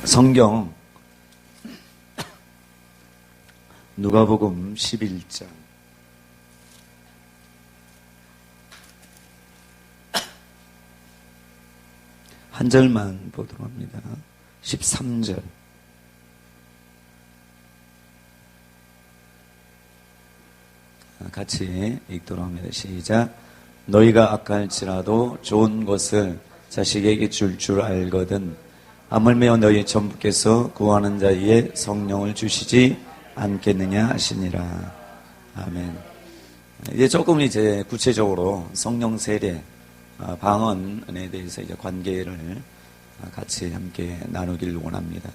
성경 누가복음 11장 한 절만 보도록 합니다. 13절. 같이 읽도록 합니다. 시작. 너희가 악할지라도 좋은 것을 자식에게 줄 알거든 하물며 너희 전부께서 구하는 자에게 성령을 주시지 않겠느냐 하시니라. 아멘. 이제 조금 구체적으로 성령 세례, 방언에 대해서 이제 관계를 같이 함께 나누기를 원합니다.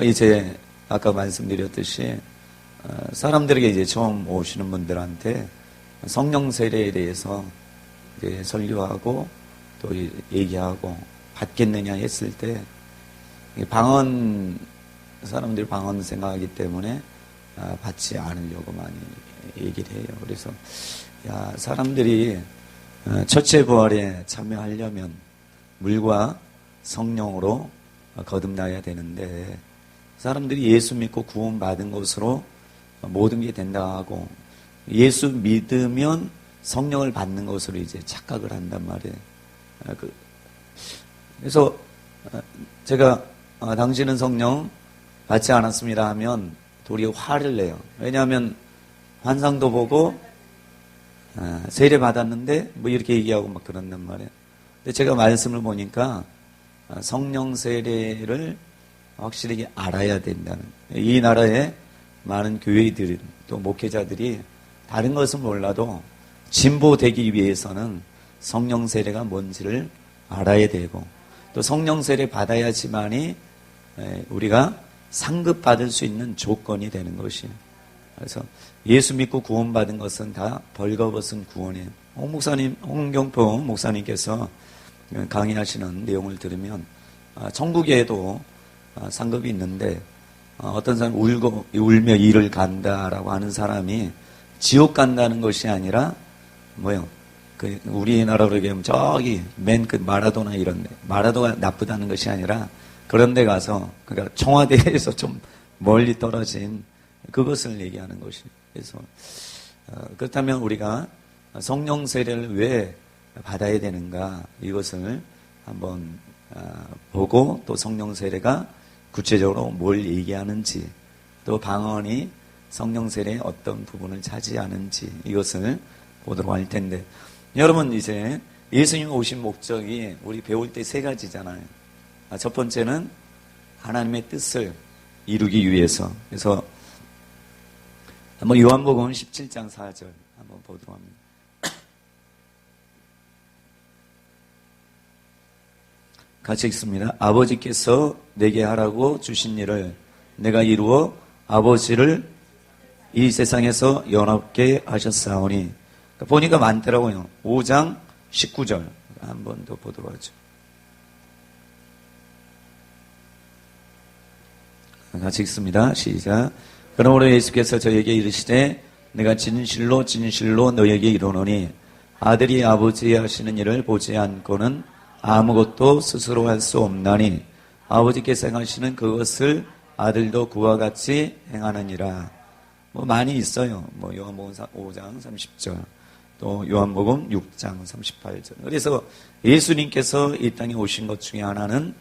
이제 아까 말씀드렸듯이 사람들에게 이제 처음 오시는 분들한테 성령 세례에 대해서 이제 설교하고 또 얘기하고 받겠느냐 했을 때 사람들이 방언 생각하기 때문에 받지 않으려고 많이 얘기를 해요. 그래서 사람들이 첫째 부활에 참여하려면 물과 성령으로 거듭나야 되는데 사람들이 예수 믿고 구원받은 것으로 모든 게 된다 하고 예수 믿으면 성령을 받는 것으로 이제 착각을 한단 말이에요. 그래서 제가 당신은 성령 받지 않았습니다 하면 도리어 화를 내요. 왜냐하면 환상도 보고 세례 받았는데 뭐 이렇게 얘기하고 막 그런단 말이에요. 근데 제가 말씀을 보니까 성령 세례를 확실히 알아야 된다는, 이 나라에 많은 교회들 또 목회자들이 다른 것은 몰라도 진보되기 위해서는 성령 세례가 뭔지를 알아야 되고 또 성령 세례 받아야지만이 우리가 상급받을 수 있는 조건이 되는 것이에요. 그래서 예수 믿고 구원받은 것은 다 벌거벗은 구원이에요. 홍경포 목사님께서 강의하시는 내용을 들으면 천국에도 상급이 있는데 어떤 사람 울며 이를 간다라고 하는 사람이 지옥 간다는 것이 아니라 우리나라로 얘기하면 저기 맨 끝 마라도나 이런데 마라도가 나쁘다는 것이 아니라 그런데 가서 그러니까 청와대에서 좀 멀리 떨어진 그것을 얘기하는 것이에요. 그래서 그렇다면 우리가 성령 세례를 왜 받아야 되는가 이것을 한번 보고 또 성령 세례가 구체적으로 뭘 얘기하는지 또 방언이 성령 세례의 어떤 부분을 차지하는지 이것을 보도록 할 텐데 여러분 이제 예수님 오신 목적이 우리 배울 때 세 가지잖아요. 첫 번째는 하나님의 뜻을 이루기 위해서. 그래서 한번 요한복음 17장 4절 한번 보도록 합니다. 같이 읽습니다. 아버지께서 내게 하라고 주신 일을 내가 이루어 아버지를 이 세상에서 연합게 하셨사오니. 보니까 많더라고요. 5장 19절 한번 더 보도록 하죠. 같이 읽습니다. 시작. 그러므로 예수께서 저에게 이르시되 내가 진실로 진실로 너에게 이르노니 아들이 아버지 하시는 일을 보지 않고는 아무것도 스스로 할 수 없나니 아버지께서 행하시는 그것을 아들도 그와 같이 행하느니라. 많이 있어요. 요한복음 5장 30절 또 요한복음 6장 38절. 그래서 예수님께서 이 땅에 오신 것 중에 하나는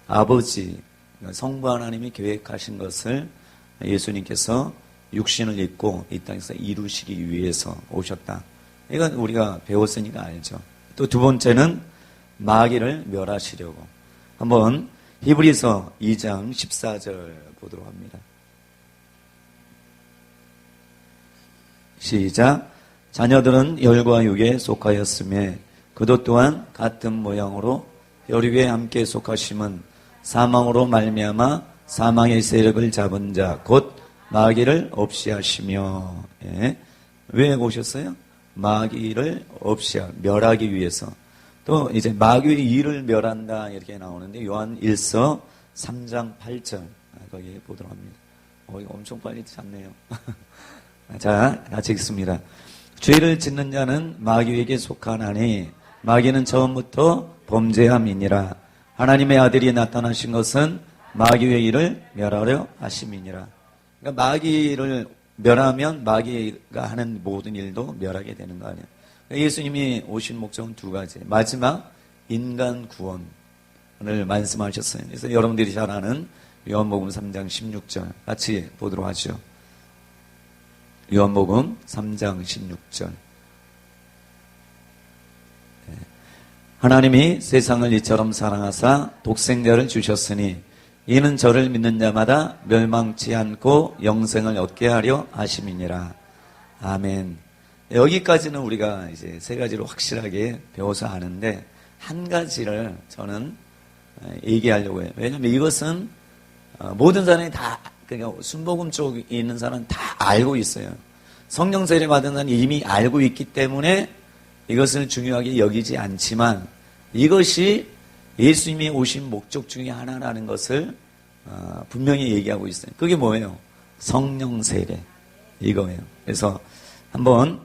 아버지 성부 하나님이 계획하신 것을 예수님께서 육신을 입고 이 땅에서 이루시기 위해서 오셨다. 이건 우리가 배웠으니까 알죠. 또 두 번째는 마귀를 멸하시려고. 한번 히브리서 2장 14절 보도록 합니다. 시작. 자녀들은 열과 육에 속하였으며 그도 또한 같은 모양으로 혈 위에 함께 속하심은 사망으로 말미암아 사망의 세력을 잡은 자 곧 마귀를 없이 하시며. 왜 오셨어요? 마귀를 없이 멸하기 위해서. 또 이제 마귀의 일을 멸한다 이렇게 나오는데 요한 1서 3장 8절 거기에 보도록 합니다. 이거 엄청 빨리 잡네요. 자, 같이 읽습니다. 죄를 짓는 자는 마귀에게 속하나니 마귀는 처음부터 범죄함이니라. 하나님의 아들이 나타나신 것은 마귀의 일을 멸하려 하심이니라. 그러니까 마귀를 멸하면 마귀가 하는 모든 일도 멸하게 되는 거 아니에요. 그러니까 예수님이 오신 목적은 두 가지. 마지막 인간 구원을 말씀하셨어요. 그래서 여러분들이 잘 아는 요한복음 3장 16절 같이 보도록 하죠. 요한복음 3장 16절. 하나님이 세상을 이처럼 사랑하사 독생자를 주셨으니 이는 저를 믿는 자마다 멸망치 않고 영생을 얻게 하려 하심이니라. 아멘. 여기까지는 우리가 이제 세 가지로 확실하게 배워서 아는데 한 가지를 저는 얘기하려고 해요. 왜냐하면 이것은 모든 사람이 다, 그러니까 순복음 쪽에 있는 사람은 다 알고 있어요. 성령 세례 받은 사람은 이미 알고 있기 때문에 이것을 중요하게 여기지 않지만 이것이 예수님이 오신 목적 중에 하나라는 것을 분명히 얘기하고 있어요. 그게 뭐예요? 성령 세례. 이거예요. 그래서 한번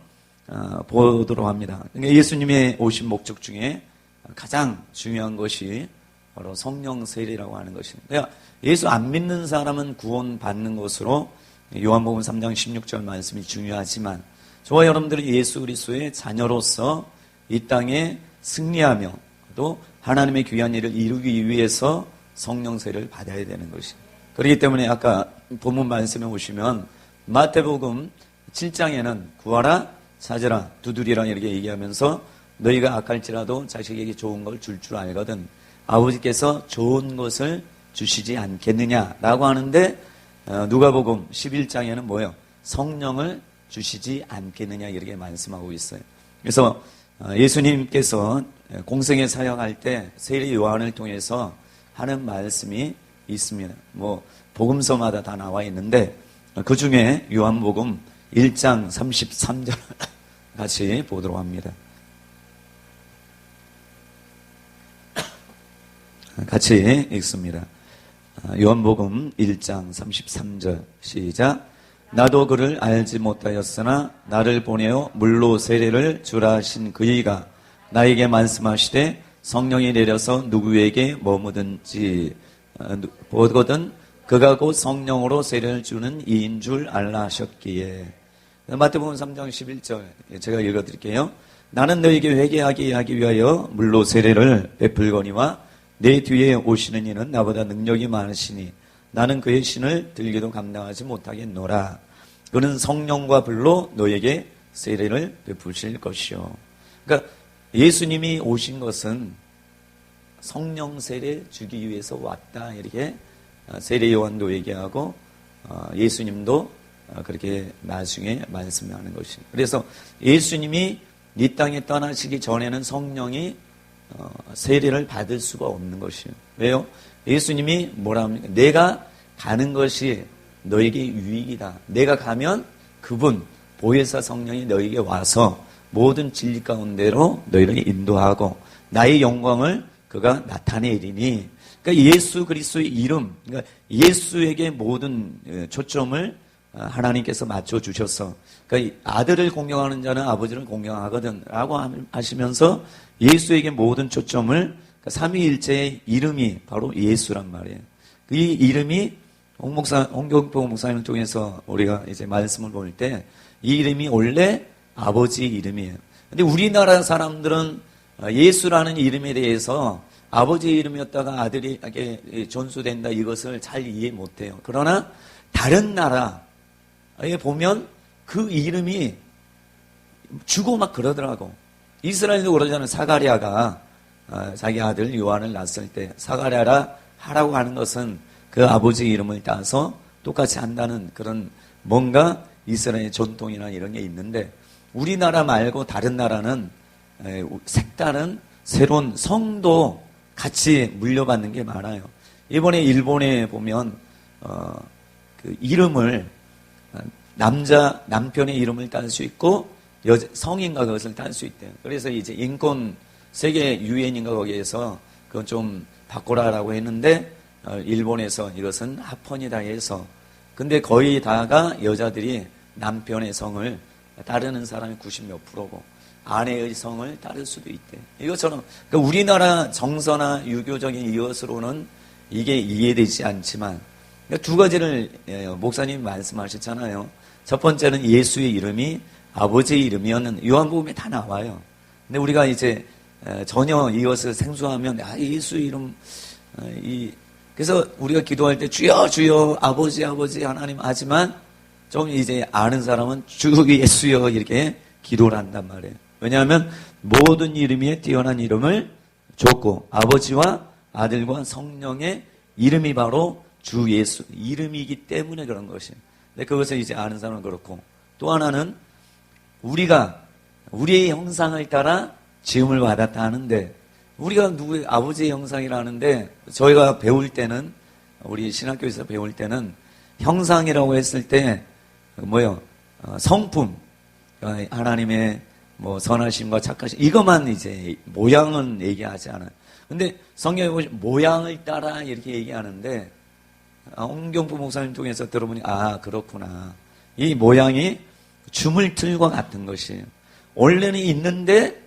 보도록 합니다. 그러니까 예수님의 오신 목적 중에 가장 중요한 것이 바로 성령 세례라고 하는 것입니다. 그러니까 예수 안 믿는 사람은 구원받는 것으로 요한복음 3장 16절 말씀이 중요하지만 저와 여러분들이 예수 그리스도의 자녀로서 이 땅에 승리하며 또 하나님의 귀한 일을 이루기 위해서 성령 세례를 받아야 되는 것입니다. 그렇기 때문에 아까 본문 말씀에 보시면 마태복음 7장에는 구하라 찾으라 두드리라 이렇게 얘기하면서 너희가 악할지라도 자식에게 좋은 걸 줄 줄 알거든 아버지께서 좋은 것을 주시지 않겠느냐라고 하는데 누가복음 11장에는 뭐예요? 성령을 주시지 않겠느냐 이렇게 말씀하고 있어요. 그래서 예수님께서 공생에 사역할 때 세례 요한을 통해서 하는 말씀이 있습니다. 뭐 복음서마다 다 나와 있는데 그 중에 요한복음 1장 33절 같이 보도록 합니다. 같이 읽습니다. 요한복음 1장 33절 시작. 나도 그를 알지 못하였으나 나를 보내어 물로 세례를 주라 하신 그이가 나에게 말씀하시되 성령이 내려서 누구에게 머무든지 보거든 그가 곧 성령으로 세례를 주는 이인 줄 알라 하셨기에. 마태복음 3장 11절 제가 읽어드릴게요. 나는 너에게 회개하게 하기 위하여 물로 세례를 베풀거니와 내 뒤에 오시는 이는 나보다 능력이 많으시니 나는 그의 신을 들기도 감당하지 못하겠노라. 그는 성령과 불로 너에게 세례를 베푸실 것이요. 그러니까 예수님이 오신 것은 성령 세례 주기 위해서 왔다 이렇게 세례 요한도 얘기하고 예수님도 그렇게 나중에 말씀하는 것입니다. 그래서 예수님이 이 땅에 떠나시기 전에는 성령이 세례를 받을 수가 없는 것이에요. 왜요? 예수님이 뭐라 합니까? 내가 가는 것이 너에게 유익이다. 내가 가면 그분 보혜사 성령이 너에게 와서 모든 진리 가운데로 너희를 인도하고 나의 영광을 그가 나타내리니. 그러니까 예수 그리스도의 이름, 그러니까 예수에게 모든 초점을 하나님께서 맞춰 주셔서, 그러니까 아들을 공경하는 자는 아버지를 공경하거든라고 하시면서 예수에게 모든 초점을, 그러니까 삼위일체의 이름이 바로 예수란 말이에요. 이 이름이 홍경포 목사님을 통해서 우리가 이제 말씀을 볼 때 이 이름이 원래 아버지의 이름이에요. 근데 우리나라 사람들은 예수라는 이름에 대해서 아버지의 이름이었다가 아들에게 전수된다 이것을 잘 이해 못해요. 그러나 다른 나라에 보면 그 이름이 주고 막 그러더라고. 이스라엘도 그러잖아요. 사가랴가 자기 아들 요한을 낳았을 때 사가랴라 하라고 하는 것은 그 아버지 이름을 따서 똑같이 한다는 그런 뭔가 이스라엘의 전통이나 이런 게 있는데 우리나라 말고 다른 나라는 색다른 새로운 성도 같이 물려받는 게 많아요. 이번에 일본에 보면 그 이름을 남편의 이름을 딸 수 있고 성인과 그것을 딸 수 있대요. 그래서 이제 인권 세계 유엔인가 거기에서 그건 좀 바꾸라라고 했는데 일본에서 이것은 합헌이다 해서 근데 거의 다가 여자들이 남편의 성을 따르는 사람이 90몇 %고 아내의 성을 따를 수도 있대. 이것처럼 그러니까 우리나라 정서나 유교적인 이것으로는 이게 이해되지 않지만 그러니까 두 가지를 목사님 말씀하셨잖아요. 첫 번째는 예수의 이름이 아버지의 이름이었는 요한복음에 다 나와요. 근데 우리가 이제 전혀 이것을 생소하면 예수 이름 그래서 우리가 기도할 때 주여 주여 아버지 아버지 하나님 하지만 좀 이제 아는 사람은 주 예수여 이렇게 기도를 한단 말이에요. 왜냐하면 모든 이름 위에 뛰어난 이름을 줬고 아버지와 아들과 성령의 이름이 바로 주 예수 이름이기 때문에 그런 것이에요. 근데 그것을 이제 아는 사람은 그렇고 또 하나는 우리가 우리의 형상을 따라 지음을 받았다 하는데 우리가 누구의 아버지의 형상이라 하는데 저희가 배울 때는 우리 신학교에서 배울 때는 형상이라고 했을 때 성품 하나님의 선하심과 착하심 이것만 이제 모양은 얘기하지 않아요. 근데 성경에 보시면 모양을 따라 이렇게 얘기하는데 홍경부 목사님 통해서 들어보니 그렇구나. 이 모양이 주물틀과 같은 것이에요. 원래는 있는데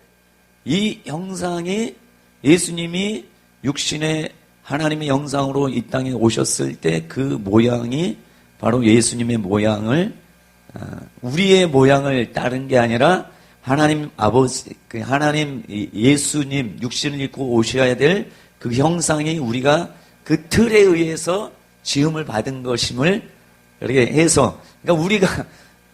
이 형상이 예수님이 육신의 하나님의 형상으로 이 땅에 오셨을 때 그 모양이 바로 예수님의 모양을 우리의 모양을 따른 게 아니라 하나님 아버지 하나님 예수님 육신을 입고 오셔야 될 그 형상이 우리가 그 틀에 의해서 지음을 받은 것임을 이렇게 해서 그러니까 우리가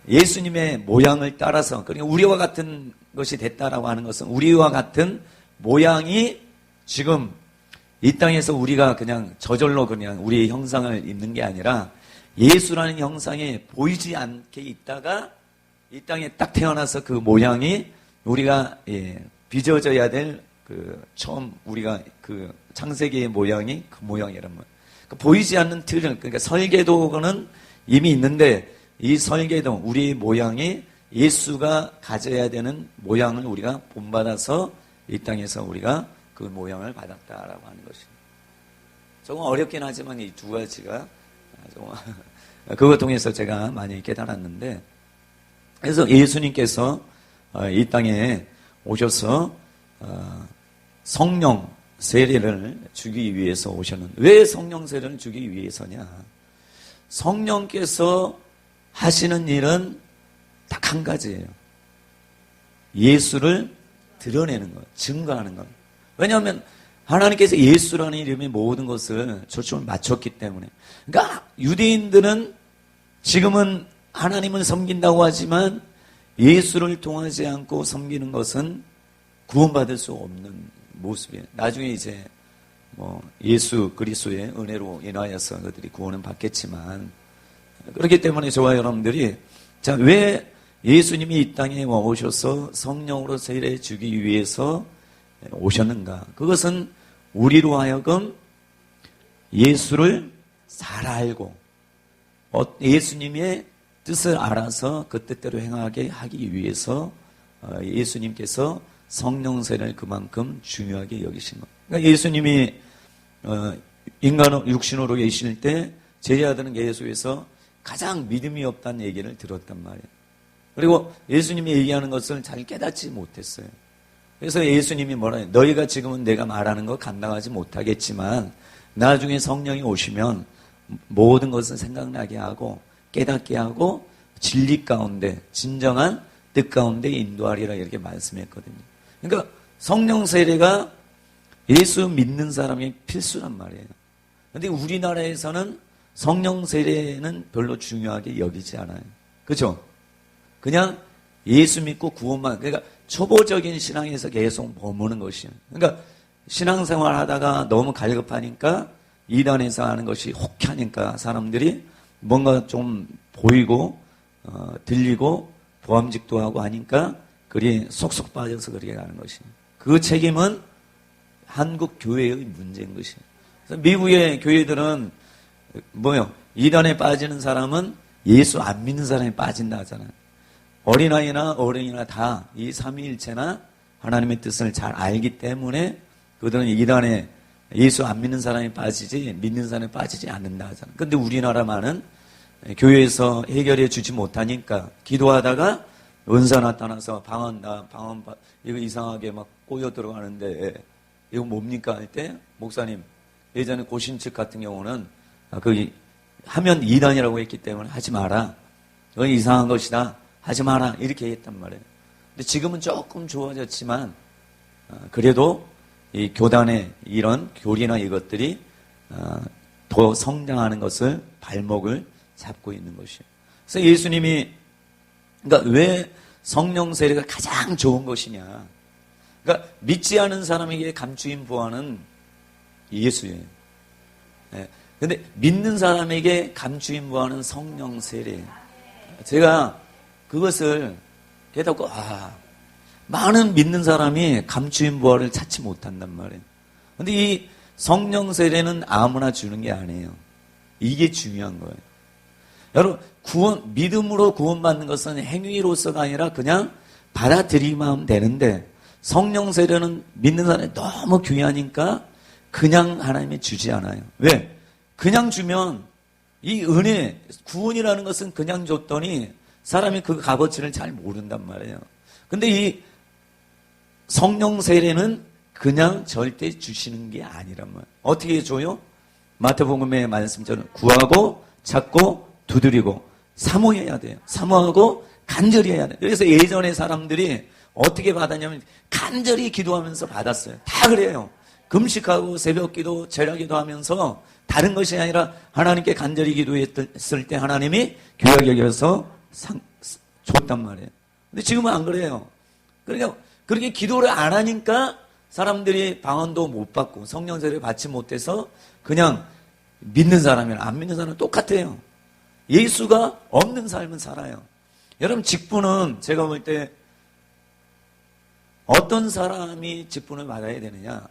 예수님의 모양을 따라서 그러니까 우리와 같은 것이 됐다라고 하는 것은 우리와 같은 모양이 지금 이 땅에서 우리가 그냥 저절로 그냥 우리의 형상을 입는 게 아니라 예수라는 형상이 보이지 않게 있다가 이 땅에 딱 태어나서 그 모양이 우리가 빚어져야 될 처음 우리가 그 창세기의 모양이 그 모양이란 말이에요. 그러니까 보이지 않는 틀을 그러니까 설계도는 이미 있는데 이 설계도 우리의 모양이 예수가 가져야 되는 모양을 우리가 본받아서 이 땅에서 우리가 그 모양을 받았다라고 하는 것입니다. 조금 어렵긴 하지만 이 두 가지가 그것 통해서 제가 많이 깨달았는데 그래서 예수님께서 이 땅에 오셔서 성령 세례를 주기 위해서 오셨는데 왜 성령 세례를 주기 위해서냐? 성령께서 하시는 일은 딱 한 가지예요. 예수를 드러내는 것, 증거하는 것. 왜냐하면 하나님께서 예수라는 이름의 모든 것을 초점을 맞췄기 때문에. 그러니까 유대인들은 지금은 하나님을 섬긴다고 하지만 예수를 통하지 않고 섬기는 것은 구원받을 수 없는 모습이에요. 나중에 이제 예수 그리스도의 은혜로 인하여서 그들이 구원은 받겠지만 그렇기 때문에 저와 여러분들이 왜 예수님이 이 땅에 오셔서 성령으로 세례 주기 위해서 오셨는가? 그것은 우리로 하여금 예수를 잘 알고 예수님의 뜻을 알아서 그 뜻대로 행하게 하기 위해서 예수님께서 성령 세례를 그만큼 중요하게 여기신 것. 그러니까 예수님이 인간 육신으로 계실 때 제자들은 계속해서 가장 믿음이 없다는 얘기를 들었단 말이에요. 그리고 예수님이 얘기하는 것을 잘 깨닫지 못했어요. 그래서 예수님이 뭐라 해요? 너희가 지금은 내가 말하는 거 감당하지 못하겠지만 나중에 성령이 오시면 모든 것을 생각나게 하고 깨닫게 하고 진리 가운데 진정한 뜻 가운데 인도하리라 이렇게 말씀했거든요. 그러니까 성령 세례가 예수 믿는 사람이 필수란 말이에요. 그런데 우리나라에서는 성령 세례는 별로 중요하게 여기지 않아요. 그렇죠? 그냥 예수 믿고 구원만 그러니까 초보적인 신앙에서 계속 머무는 것이에요. 그러니까 신앙생활 하다가 너무 갈급하니까 이단에서 하는 것이 혹하니까 사람들이 뭔가 좀 보이고 들리고 보암직도 하고 하니까 그리 속속 빠져서 그렇게 가는 것이에요. 그 책임은 한국 교회의 문제인 것이에요. 그래서 미국의 교회들은 이단에 빠지는 사람은 예수 안 믿는 사람이 빠진다 하잖아요. 어린아이나 어른이나 다 이 삼위일체나 하나님의 뜻을 잘 알기 때문에 그들은 이단에 예수 안 믿는 사람이 빠지지 믿는 사람이 빠지지 않는다 하잖아요. 그런데 우리나라만은 교회에서 해결해 주지 못하니까 기도하다가 은사 나타나서 이거 이상하게 막 꼬여 들어가는데 이거 뭡니까 할 때 목사님 예전에 고신측 같은 경우는 거기 하면 이단이라고 했기 때문에 하지 마라. 그건 이상한 것이다. 하지 마라. 이렇게 했단 말이에요. 근데 지금은 조금 좋아졌지만 그래도 이 교단의 이런 교리나 이것들이 더 성장하는 것을 발목을 잡고 있는 것이에요. 그래서 예수님이 그러니까 왜 성령 세례가 가장 좋은 것이냐? 그러니까 믿지 않은 사람에게 감추인 부활은 예수예요. 네. 근데 믿는 사람에게 감추인 부활은 성령 세례예요. 제가 그것을 깨닫고 많은 믿는 사람이 감추인 부활을 찾지 못한단 말이에요. 근데 이 성령 세례는 아무나 주는 게 아니에요. 이게 중요한 거예요. 여러분, 믿음으로 구원받는 것은 행위로서가 아니라 그냥 받아들이기만 하면 되는데 성령 세례는 믿는 사람이 너무 귀하니까 그냥 하나님이 주지 않아요. 왜? 그냥 주면 이 은혜, 구원이라는 것은 그냥 줬더니 사람이 그 값어치를 잘 모른단 말이에요. 근데 이 성령 세례는 그냥 절대 주시는 게 아니란 말이에요. 어떻게 줘요? 마태복음의 말씀처럼 구하고 찾고 두드리고 사모해야 돼요. 사모하고 간절히 해야 돼요. 그래서 예전에 사람들이 어떻게 받았냐면 간절히 기도하면서 받았어요. 다 그래요. 금식하고 새벽기도, 제라기도 하면서 다른 것이 아니라 하나님께 간절히 기도했을 때 하나님이 귀하게 여겨서 줬단 말이에요. 근데 지금은 안 그래요. 그러니까 그렇게 기도를 안 하니까 사람들이 방언도 못 받고 성령 세례를 받지 못해서 그냥 믿는 사람이랑 안 믿는 사람은 똑같아요. 예수가 없는 삶은 살아요. 여러분, 직분은 제가 볼 때 어떤 사람이 직분을 받아야 되느냐?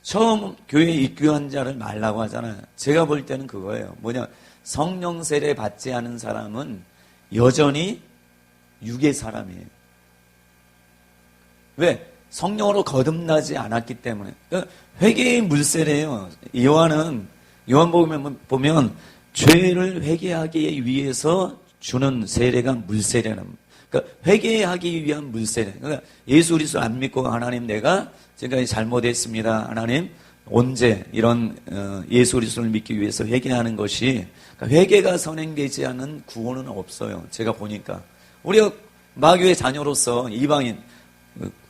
처음 교회에 입교한 자를 말라고 하잖아요. 제가 볼 때는 그거예요. 뭐냐? 성령 세례 받지 않은 사람은 여전히 육의 사람이에요. 왜? 성령으로 거듭나지 않았기 때문에. 그러니까 회개의 물세례예요. 요한복음에 보면 죄를 회개하기 위해서 주는 세례가 물세례라는 거예요. 그러니까 회개하기 위한 물세례. 그러니까 예수 그리스도 안 믿고 하나님 내가 지금까지 잘못했습니다. 하나님 언제 이런 예수 그리스도를 믿기 위해서 회개하는 것이 그러니까 회개가 선행되지 않은 구원은 없어요. 제가 보니까 우리가 마귀의 자녀로서 이방인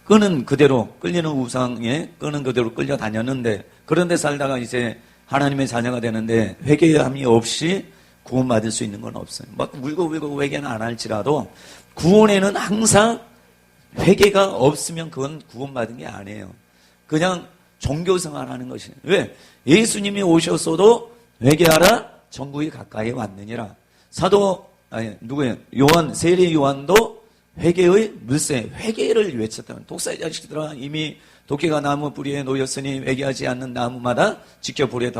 끄는 그대로 끌리는 우상에 끄는 그대로 끌려 다녔는데 그런데 살다가 이제 하나님의 자녀가 되는데 회개함이 없이 구원받을 수 있는 건 없어요. 막 울고 회개는 안 할지라도 구원에는 항상 회개가 없으면 그건 구원받은 게 아니에요. 그냥 종교생활하는 것이에요. 왜? 예수님이 오셨어도 회개하라 천국이 가까이 왔느니라. 세례 요한도 회개의 물세, 회개를 외쳤다. 독사의 자식들아 이미 도끼가 나무 뿌리에 놓였으니 회개하지 않는 나무마다 직접 불에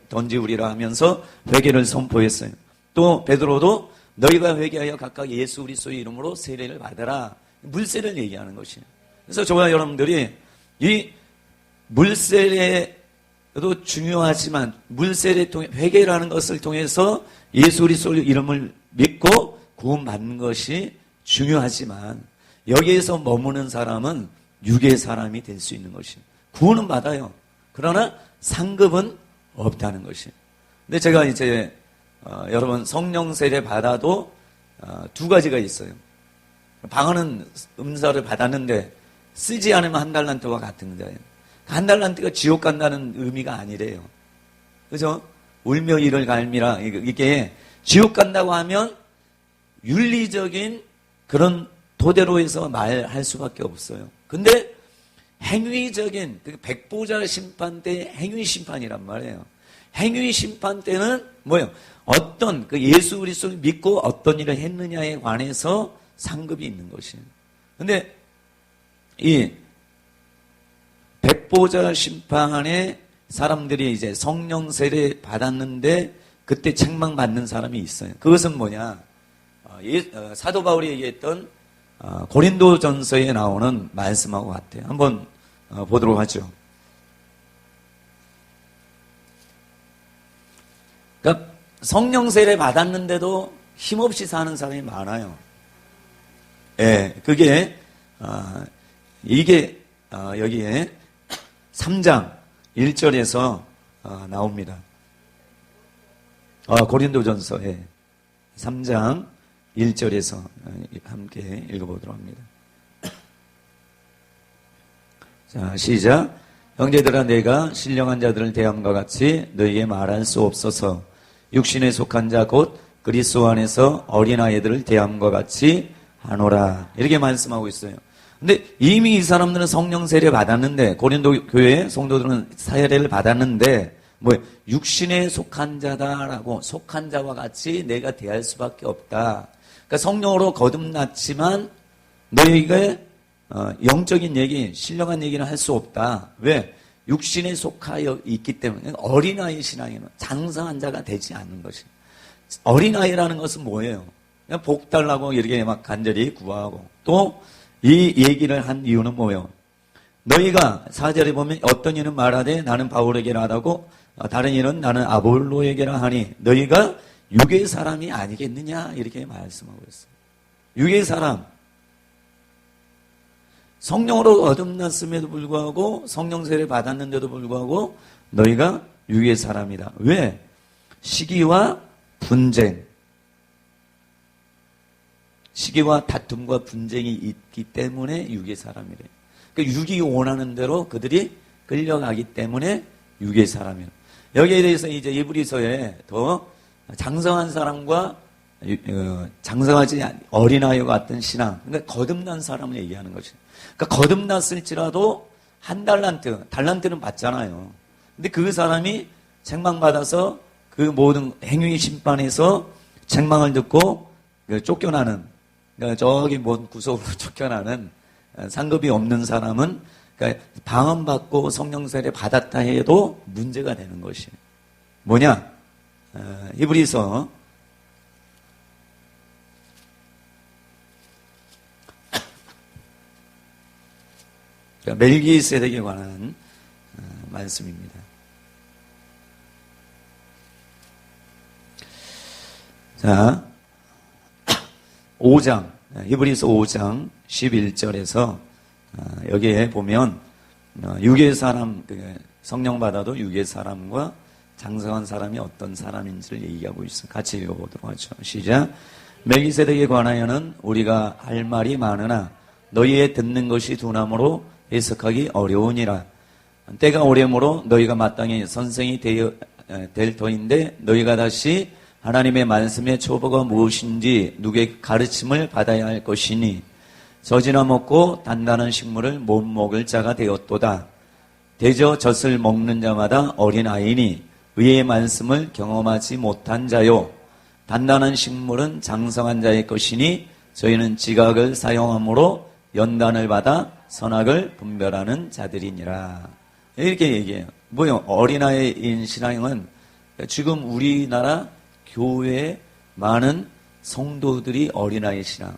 던지우리라 하면서 회개를 선포했어요. 또 베드로도 너희가 회개하여 각각 예수 그리스도의 이름으로 세례를 받아라. 물세례를 얘기하는 것이에요. 그래서 저와 여러분들이 이 물세례도 중요하지만 물세례 통해 회개라는 것을 통해서 예수 그리스도의 이름을 믿고 구원받는 것이 중요하지만 여기에서 머무는 사람은 육의 사람이 될 수 있는 것이에요. 구원은 받아요. 그러나 상급은 없다는 것이에요. 근데 제가 이제 여러분 성령 세례 받아도 두 가지가 있어요. 방언은 음사를 받았는데 쓰지 않으면 한 달란트와 같은 거예요. 한 달란트가 지옥 간다는 의미가 아니래요. 그죠? 울며 이를 갈미라. 이게 지옥 간다고 하면 윤리적인 그런 토대로 해서 말할 수밖에 없어요. 근데 행위적인 백보자 심판 때 행위 심판이란 말이에요. 행위 심판 때는 뭐예요? 어떤 예수 그리스도를 믿고 어떤 일을 했느냐에 관해서 상급이 있는 것이에요. 근데 이 백보자 심판에 사람들이 이제 성령 세례 받았는데 그때 책망받는 사람이 있어요. 그것은 뭐냐? 사도 바울이 얘기했던 고린도전서에 나오는 말씀하고 같아요. 한번 보도록 하죠. 그러니까 성령 세례 받았는데도 힘없이 사는 사람이 많아요. 예, 그게 이게 여기에 3장 1절에서 나옵니다. 고린도전서 3장 1절에서 함께 읽어보도록 합니다. 자, 시작. 형제들아, 내가 신령한 자들을 대함과 같이 너희에게 말할 수 없어서 육신에 속한 자 곧 그리스도 안에서 어린아이들을 대함과 같이 하노라. 이렇게 말씀하고 있어요. 근데 이미 이 사람들은 성령 세례 받았는데, 고린도 교회 성도들은 세례를 받았는데, 육신에 속한 자다라고, 속한 자와 같이 내가 대할 수밖에 없다. 그러니까 성령으로 거듭났지만 너희가 영적인 얘기, 신령한 얘기는 할 수 없다. 왜? 육신에 속하여 있기 때문에. 어린아이 신앙에는 장성한 자가 되지 않는 것이. 어린아이라는 것은 뭐예요? 그냥 복 달라고 이렇게 막 간절히 구하고. 또 이 얘기를 한 이유는 뭐예요? 너희가 4절에 보면 어떤 이는 말하되 나는 바울에게라 하고 다른 이는 나는 아볼로에게라 하니 너희가 육의 사람이 아니겠느냐 이렇게 말씀하고 있어요. 육의 사람. 성령으로 거듭났음에도 불구하고 성령 세례 받았는데도 불구하고 너희가 육의 사람이다. 왜? 시기와 분쟁. 시기와 다툼과 분쟁이 있기 때문에 육의 사람이래요. 그러니까 육이 원하는 대로 그들이 끌려가기 때문에 육의 사람이에요. 여기에 대해서 이제 이브리서에 더 장성한 사람과 장성하지 어린아이와 같은 신앙, 그러니까 거듭난 사람을 얘기하는 것이에요. 그러니까 거듭났을지라도 한 달란트는 받잖아요. 근데 그 사람이 책망받아서 그 모든 행위 심판에서 책망을 듣고 쫓겨나는, 그러니까 저기 먼 구석으로 쫓겨나는 상급이 없는 사람은 그러니까 방언받고 성령세례 받았다 해도 문제가 되는 것이에요. 뭐냐? 히브리서 멜기세덱에 관한 말씀입니다. 자, 5장, 히브리서 5장 11절에서 여기에 보면 육의 사람, 성령 받아도 육의 사람과 장성한 사람이 어떤 사람인지를 얘기하고 있어요. 같이 읽어보도록 하죠. 시작. 멜기세덱에 관하여는 우리가 할 말이 많으나 너희의 듣는 것이 둔함으로 해석하기 어려우니라. 때가 오래므로 너희가 마땅히 선생이 될 터인데 너희가 다시 하나님의 말씀의 초보가 무엇인지 누구의 가르침을 받아야 할 것이니 젖이나 먹고 단단한 식물을 못 먹을 자가 되었도다. 대저 젖을 먹는 자마다 어린아이니 의의 말씀을 경험하지 못한 자요. 단단한 식물은 장성한 자의 것이니 저희는 지각을 사용함으로 연단을 받아 선악을 분별하는 자들이니라. 이렇게 얘기해요. 뭐요? 어린아이인 신앙은 지금 우리나라 교회에 많은 성도들이 어린아이 신앙,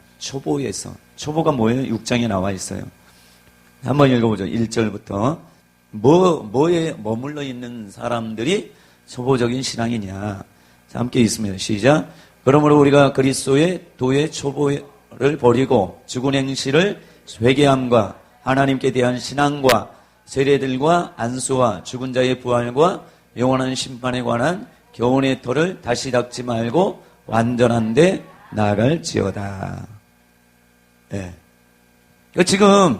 초보가 뭐예요? 6장에 나와 있어요. 한번 읽어보죠. 1절부터. 뭐에 머물러 있는 사람들이 초보적인 신앙이냐. 자, 함께 있습니다. 시작. 그러므로 우리가 그리스도의 도의 초보를 버리고 죽은 행실을 회개함과 하나님께 대한 신앙과 세례들과 안수와 죽은 자의 부활과 영원한 심판에 관한 교훈의 터를 다시 닦지 말고 완전한 데 나아갈지어다. 네. 그러니까 지금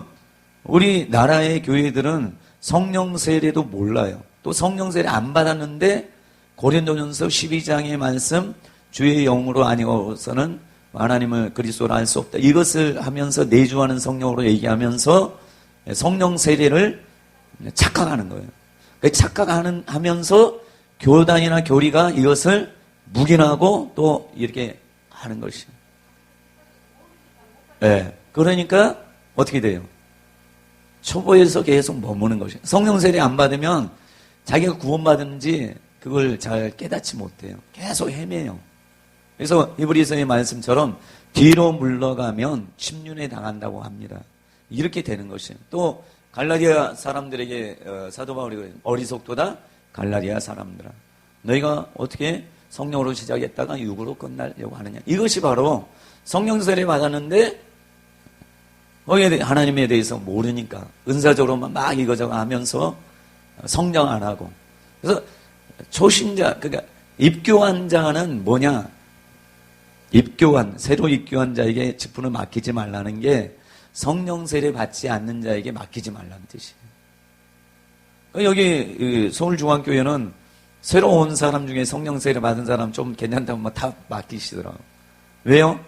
우리나라의 교회들은 성령 세례도 몰라요. 또 성령 세례 안 받았는데 고린도전서 12장의 말씀 주의 영으로 아니고서는 하나님을 그리스도로 알 수 없다. 이것을 하면서 내주하는 성령으로 얘기하면서 성령 세례를 착각하는 거예요. 착각하면서 교단이나 교리가 이것을 묵인하고 또 이렇게 하는 것이에요. 네. 그러니까 어떻게 돼요? 초보에서 계속 머무는 것이에요. 성령 세례 안 받으면 자기가 구원받은지 그걸 잘 깨닫지 못해요. 계속 헤매요. 그래서 히브리서의 말씀처럼 뒤로 물러가면 침륜에 당한다고 합니다. 이렇게 되는 것이에요. 또 갈라디아 사람들에게 사도 바울이 어리석도다. 갈라디아 사람들아, 너희가 어떻게 성령으로 시작했다가 육으로 끝나려고 하느냐. 이것이 바로 성령 세례 받았는데 거기에 하나님에 대해서 모르니까 은사적으로만 막 이거저거 하면서 성령 안 하고. 그래서 초신자, 그러니까 입교한 자는 뭐냐? 새로 입교한 자에게 직분을 맡기지 말라는 게 성령 세례 받지 않는 자에게 맡기지 말라는 뜻이에요. 여기 서울중앙교회는 새로 온 사람 중에 성령 세례 받은 사람 좀 괜찮다면 다 맡기시더라고요. 왜요?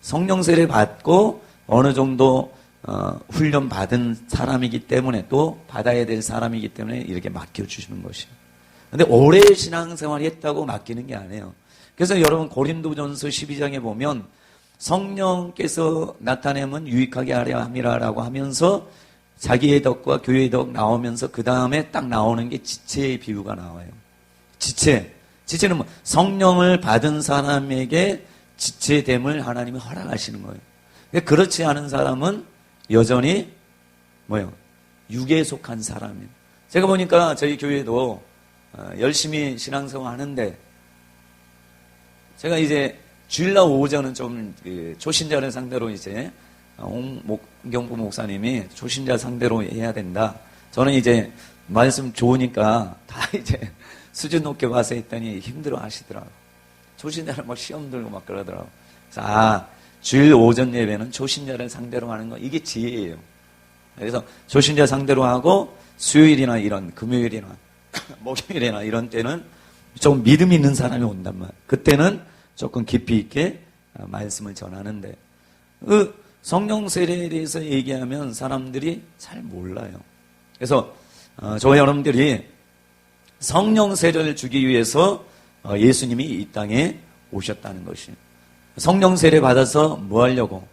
성령 세례 받고 어느 정도 훈련 받은 사람이기 때문에 또 받아야 될 사람이기 때문에 이렇게 맡겨주시는 것이에요. 근데 오래 신앙생활 했다고 맡기는 게 아니에요. 그래서 여러분 고린도전서 12장에 보면 성령께서 나타내면 유익하게 하려 함이라라고 하면서 자기의 덕과 교회의 덕 나오면서 그 다음에 딱 나오는 게 지체의 비유가 나와요. 지체는 뭐 성령을 받은 사람에게 지체됨을 하나님이 허락하시는 거예요. 그렇지 않은 사람은 여전히 뭐요? 육에 속한 사람이에요. 제가 보니까 저희 교회도 열심히 신앙생활 하는데 제가 이제 주일날 오전은 좀 초신자를 상대로 이제 홍경부 목사님이 초신자 상대로 해야 된다. 저는 이제 말씀 좋으니까 다 이제 수준 높게 와서 했더니 힘들어 하시더라고요. 초신자를 막 시험 들고 막 그러더라고요. 그래서 주일 오전 예배는 초신자를 상대로 하는 거 이게 지혜예요. 그래서 초신자 상대로 하고 수요일이나 이런 금요일이나 목요일이나 이런 때는 좀 믿음 있는 사람이 온단 말이에요. 그때는 조금 깊이 있게 말씀을 전하는데 그 성령 세례에 대해서 얘기하면 사람들이 잘 몰라요. 그래서 저와 여러분들이 성령 세례를 주기 위해서 예수님이 이 땅에 오셨다는 것이에요. 성령 세례 받아서 뭐 하려고?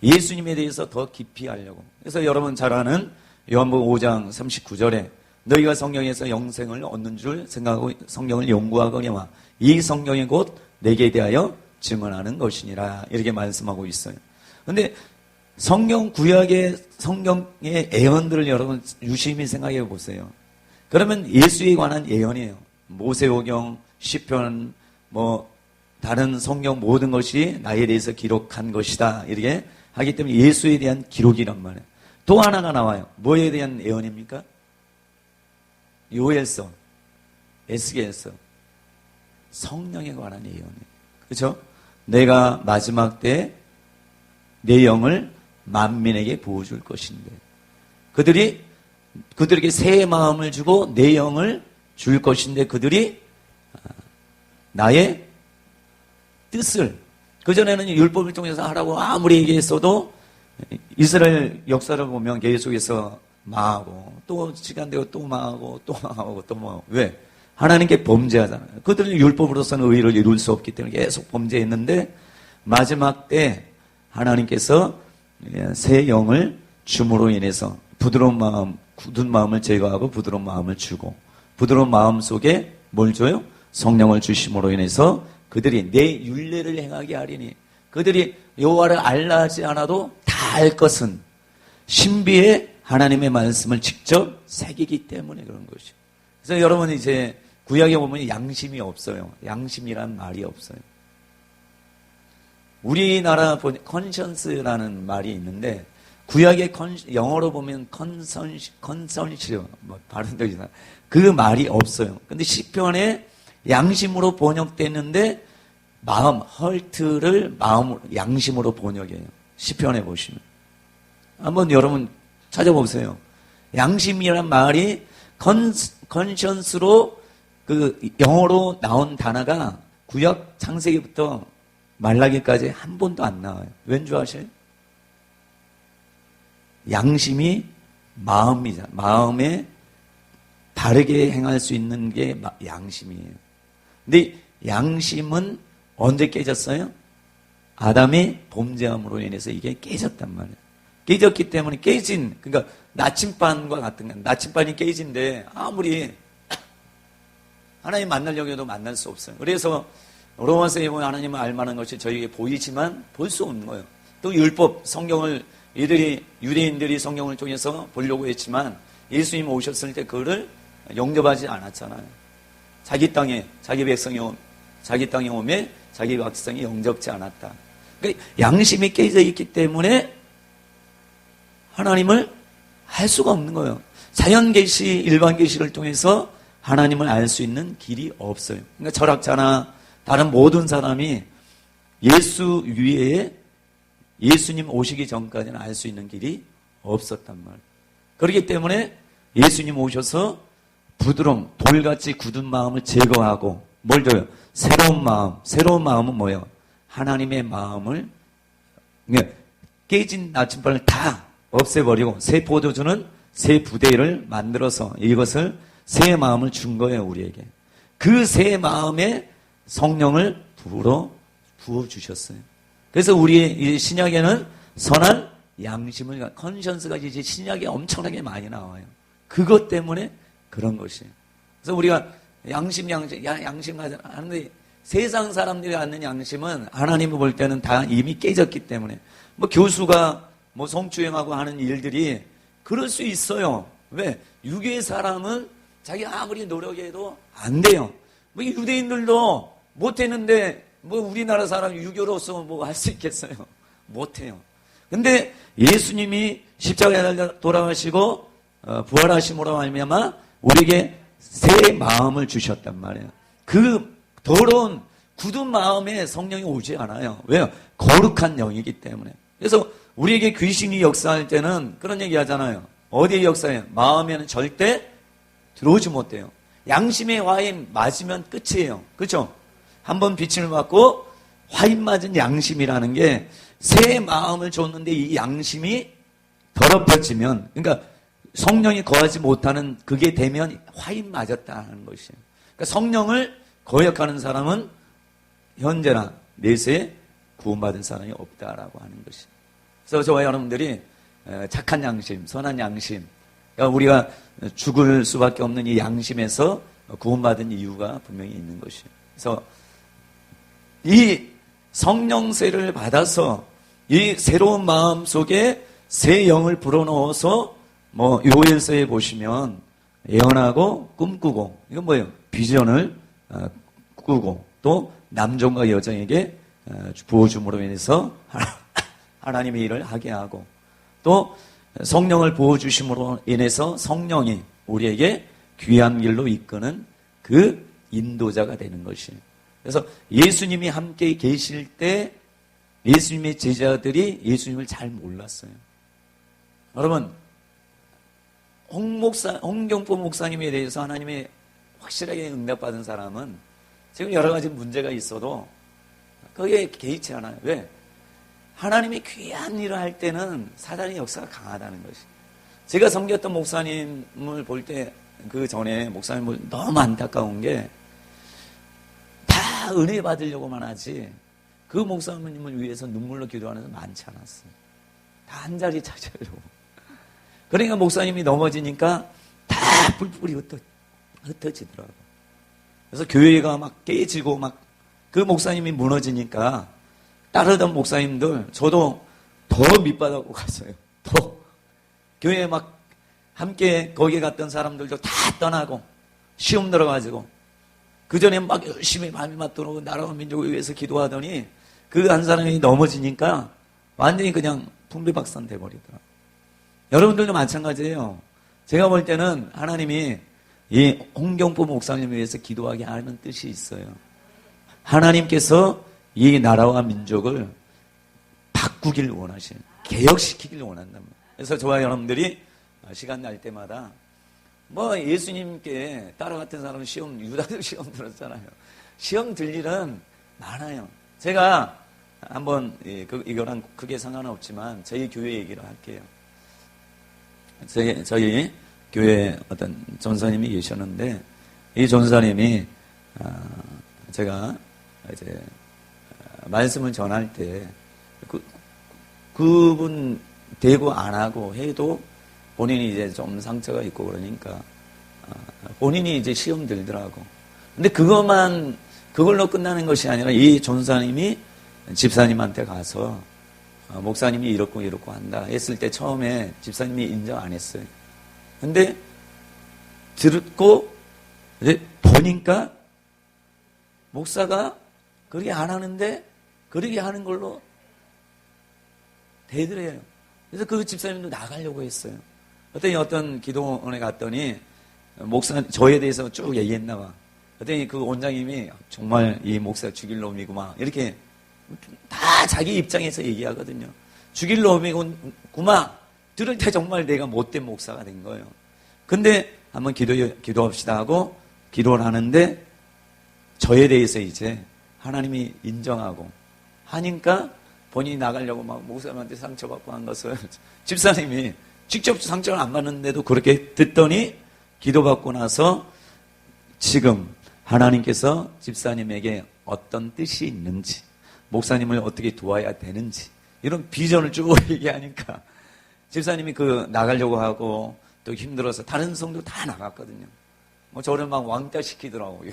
예수님에 대해서 더 깊이 하려고. 그래서 여러분 잘 아는 요한복음 5장 39절에 너희가 성령에서 영생을 얻는 줄 생각하고 성령을 연구하거니와 이 성령이 곧 내게 대하여 증언하는 것이니라 이렇게 말씀하고 있어요. 그런데 성경 구약의 성경의 예언들을 여러분 유심히 생각해 보세요. 그러면 예수에 관한 예언이에요. 모세오경, 시편, 다른 성경 모든 것이 나에 대해서 기록한 것이다 이렇게 하기 때문에 예수에 대한 기록이란 말이에요. 또 하나가 나와요. 뭐에 대한 예언입니까? 요엘서, 에스겔서, 성령에 관한 예언이에요. 그렇죠? 내가 마지막 때 내 영을 만민에게 부어줄 것인데 그들에게 새 마음을 주고 내 영을 줄 것인데 그들이 나의 뜻을 그전에는 율법을 통해서 하라고 아무리 얘기했어도 이스라엘 역사를 보면 계속해서 망하고 또 시간 되고 또 망하고 또 망하고 또 망하고 왜? 하나님께 범죄하잖아요. 그들은 율법으로서는 의를 이룰 수 없기 때문에 계속 범죄했는데 마지막 때 하나님께서 새 영을 줌으로 인해서 부드러운 마음, 굳은 마음을 제거하고 부드러운 마음을 주고 부드러운 마음 속에 뭘 줘요? 성령을 주심으로 인해서 그들이 내 율례를 행하게 하리니 그들이 여호와를 알라 하지 않아도 다 알 것은 신비에 하나님의 말씀을 직접 새기기 때문에 그런 것이죠. 그래서 여러분 이제 구약에 보면 양심이 없어요. 양심이란 말이 없어요. 우리나라 컨션스라는 말이 있는데 구약의 영어로 보면 컨선시요 발음도 이상 그 말이 없어요. 근데 시편에 양심으로 번역됐는데 마음 헐트를 마음으로 양심으로 번역해요. 시편에 보시면 한번 여러분 찾아보세요. 양심이란 말이 컨션스로 그 영어로 나온 단어가 구약 창세기부터 말라기까지 한 번도 안 나와요. 왠 줄 아세요? 양심이 마음이잖아. 마음에 바르게 행할 수 있는 게 양심이에요. 근데 양심은 언제 깨졌어요? 아담이 범죄함으로 인해서 이게 깨졌단 말이에요. 깨졌기 때문에 그러니까 나침반과 같은 거예요. 나침반이 깨진데 아무리 하나님 만나려고 해도 만날 수 없어요. 그래서 로마서에 보면 하나님을 알만한 것이 저희에게 보이지만 볼 수 없는 거예요. 또 율법, 성경을 유대인들이 성경을 통해서 보려고 했지만 예수님 오셨을 때 그거를 영접하지 않았잖아요. 자기 땅에 자기 백성이 오매 자기 백성이 영접지 않았다. 그러니까 양심이 깨져 있기 때문에 하나님을 알 수가 없는 거예요. 자연 계시, 일반 계시를 통해서 하나님을 알 수 있는 길이 없어요. 그러니까 철학자나 다른 모든 사람이 예수 위에 예수님 오시기 전까지는 알 수 있는 길이 없었단 말이에요. 그렇기 때문에 예수님 오셔서 부드러움, 돌같이 굳은 마음을 제거하고 뭘 줘요? 새로운 마음. 새로운 마음은 뭐예요? 하나님의 마음을 깨진 나침반을 다 없애버리고 새 포도주는 새 부대를 만들어서 이것을 새 마음을 준 거예요, 우리에게. 그 새 마음에 성령을 부어주셨어요. 그래서 우리 신약에는 선한 양심을, 컨션스가 이제 신약에 엄청나게 많이 나와요. 그것 때문에 그런 것이에요. 그래서 우리가 양심 하는데 세상 사람들이 갖는 양심은 하나님이 볼 때는 다 이미 깨졌기 때문에 뭐 교수가 뭐 성추행하고 하는 일들이 그럴 수 있어요. 왜? 유괴 사람은 자기 아무리 노력해도 안 돼요. 뭐 유대인들도 못했는데 뭐 우리나라 사람 유교로서 뭐 할 수 있겠어요? 못해요. 근데 예수님이 십자가에 달려 돌아가시고 부활하심으로 말미암아 우리에게 새 마음을 주셨단 말이에요. 그 더러운 굳은 마음에 성령이 오지 않아요. 왜요? 거룩한 영이기 때문에. 그래서 우리에게 귀신이 역사할 때는 그런 얘기 하잖아요. 어디에 역사해요? 마음에는 절대 들어오지 못해요. 양심의 화임 맞으면 끝이에요. 그렇죠? 한번 빛을 받고 화임 맞은 양심이라는 게 새 마음을 줬는데 이 양심이 더럽혀지면, 그러니까 성령이 거하지 못하는 그게 되면 화임 맞았다는 것이에요. 그러니까 성령을 거역하는 사람은 현재나 내세에 구원받은 사람이 없다라고 하는 것이에요. 그래서 저와 여러분들이 착한 양심, 선한 양심, 그러니까 우리가 죽을 수밖에 없는 이 양심에서 구원받은 이유가 분명히 있는 것이에요. 그래서 이 성령세를 받아서 이 새로운 마음 속에 새 영을 불어넣어서 뭐 요엘서에 보시면 예언하고 꿈꾸고, 이건 뭐예요? 비전을 꾸고 또 남종과 여종에게 부어줌으로 인해서 하나님의 일을 하게 하고, 또 성령을 부어주심으로 인해서 성령이 우리에게 귀한 길로 이끄는 그 인도자가 되는 것이에요. 그래서 예수님이 함께 계실 때 예수님의 제자들이 예수님을 잘 몰랐어요. 여러분, 홍경포 목사님에 대해서 하나님의 확실하게 응답받은 사람은 지금 여러 가지 문제가 있어도 거기에 개의치 않아요. 왜? 하나님이 귀한 일을 할 때는 사단의 역사가 강하다는 것이. 제가 섬겼던 목사님을 볼 때 그 전에 목사님을 너무 안타까운 게 다 은혜 받으려고만 하지 그 목사님을 위해서 눈물로 기도하는 사람 많지 않았어요. 다 한 자리 찾으려고. 그러니까 목사님이 넘어지니까 다 뿔뿔이 흩어지더라고요. 그래서 교회가 막 깨지고 막 그 목사님이 무너지니까 따르던 목사님들, 저도 더 밑바닥으로 갔어요. 더. 교회에 막 함께 거기에 갔던 사람들도 다 떠나고 시험 들어가지고 그전에 막 열심히 밤이 맞도록 나라와 민족을 위해서 기도하더니 그 한 사람이 넘어지니까 완전히 그냥 풍비박산 돼버리더라고요. 여러분들도 마찬가지예요. 제가 볼 때는 하나님이 이 홍경포 목사님을 위해서 기도하게 하는 뜻이 있어요. 하나님께서 이 나라와 민족을 바꾸길 원하시는, 개혁시키길 원한단 말이에요. 그래서 저와 여러분들이 시간 날 때마다 뭐 예수님께 따라갔던 사람은 유다도 시험 들었잖아요. 시험 들 일은 많아요. 제가 한번 이거랑 크게 상관없지만 저희 교회 얘기를 할게요. 저희 교회 어떤 전사님이 계셨는데 이 전사님이 제가 이제 말씀을 전할 때 그분 대고 안 하고 해도 본인이 이제 좀 상처가 있고 그러니까 본인이 이제 시험 들더라고. 근데 그걸로 끝나는 것이 아니라 이 전사님이 집사님한테 가서 목사님이 이렇고 한다 했을 때 처음에 집사님이 인정 안 했어요. 근데 듣고 이제 보니까 목사가 그렇게 안 하는데 그렇게 하는 걸로 되더래요. 그래서 그 집사님도 나가려고 했어요. 어떤 기도원에 갔더니 목사 저에 대해서 쭉 얘기했나 봐. 그랬더니 그 원장님이 정말 이 목사 죽일 놈이구만 이렇게 다 자기 입장에서 얘기하거든요. 죽일 놈이구만. 들을 때 정말 내가 못된 목사가 된 거예요. 근데 한번 기도합시다 하고 기도를 하는데 저에 대해서 이제 하나님이 인정하고 하니까 본인이 나가려고 막 목사님한테 상처받고 한 것을 집사님이 직접 상처를 안 받는데도 그렇게 듣더니 기도받고 나서 지금 하나님께서 집사님에게 어떤 뜻이 있는지 목사님을 어떻게 도와야 되는지 이런 비전을 쭉 얘기하니까 집사님이 나가려고 하고 또 힘들어서 다른 성도 다 나갔거든요. 저를 막 왕따 시키더라고요.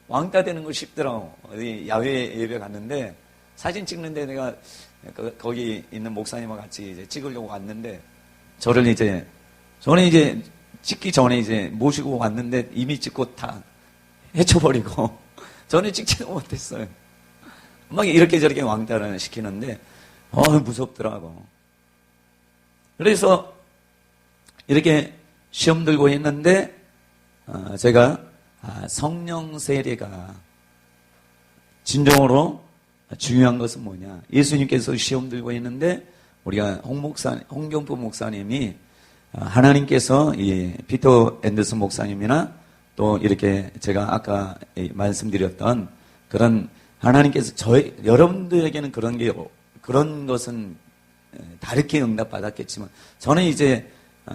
왕따 되는 거 쉽더라고. 어디 야외 예배 갔는데 사진 찍는데 내가 거기 있는 목사님과 같이 이제 찍으려고 왔는데 저는 이제 찍기 전에 이제 모시고 왔는데 이미 찍고 다 해쳐버리고 저는 찍지도 못했어요. 막 이렇게 저렇게 왕따를 시키는데 무섭더라고. 그래서 이렇게 시험 들고 했는데 제가 성령 세례가 진정으로 중요한 것은 뭐냐. 예수님께서 시험 들고 있는데 우리가 홍경포 목사님이 하나님께서 이 피터 앤더슨 목사님이나 또 이렇게 제가 아까 말씀드렸던 그런 하나님께서 여러분들에게는 그런 것은 다르게 응답받았겠지만 저는 이제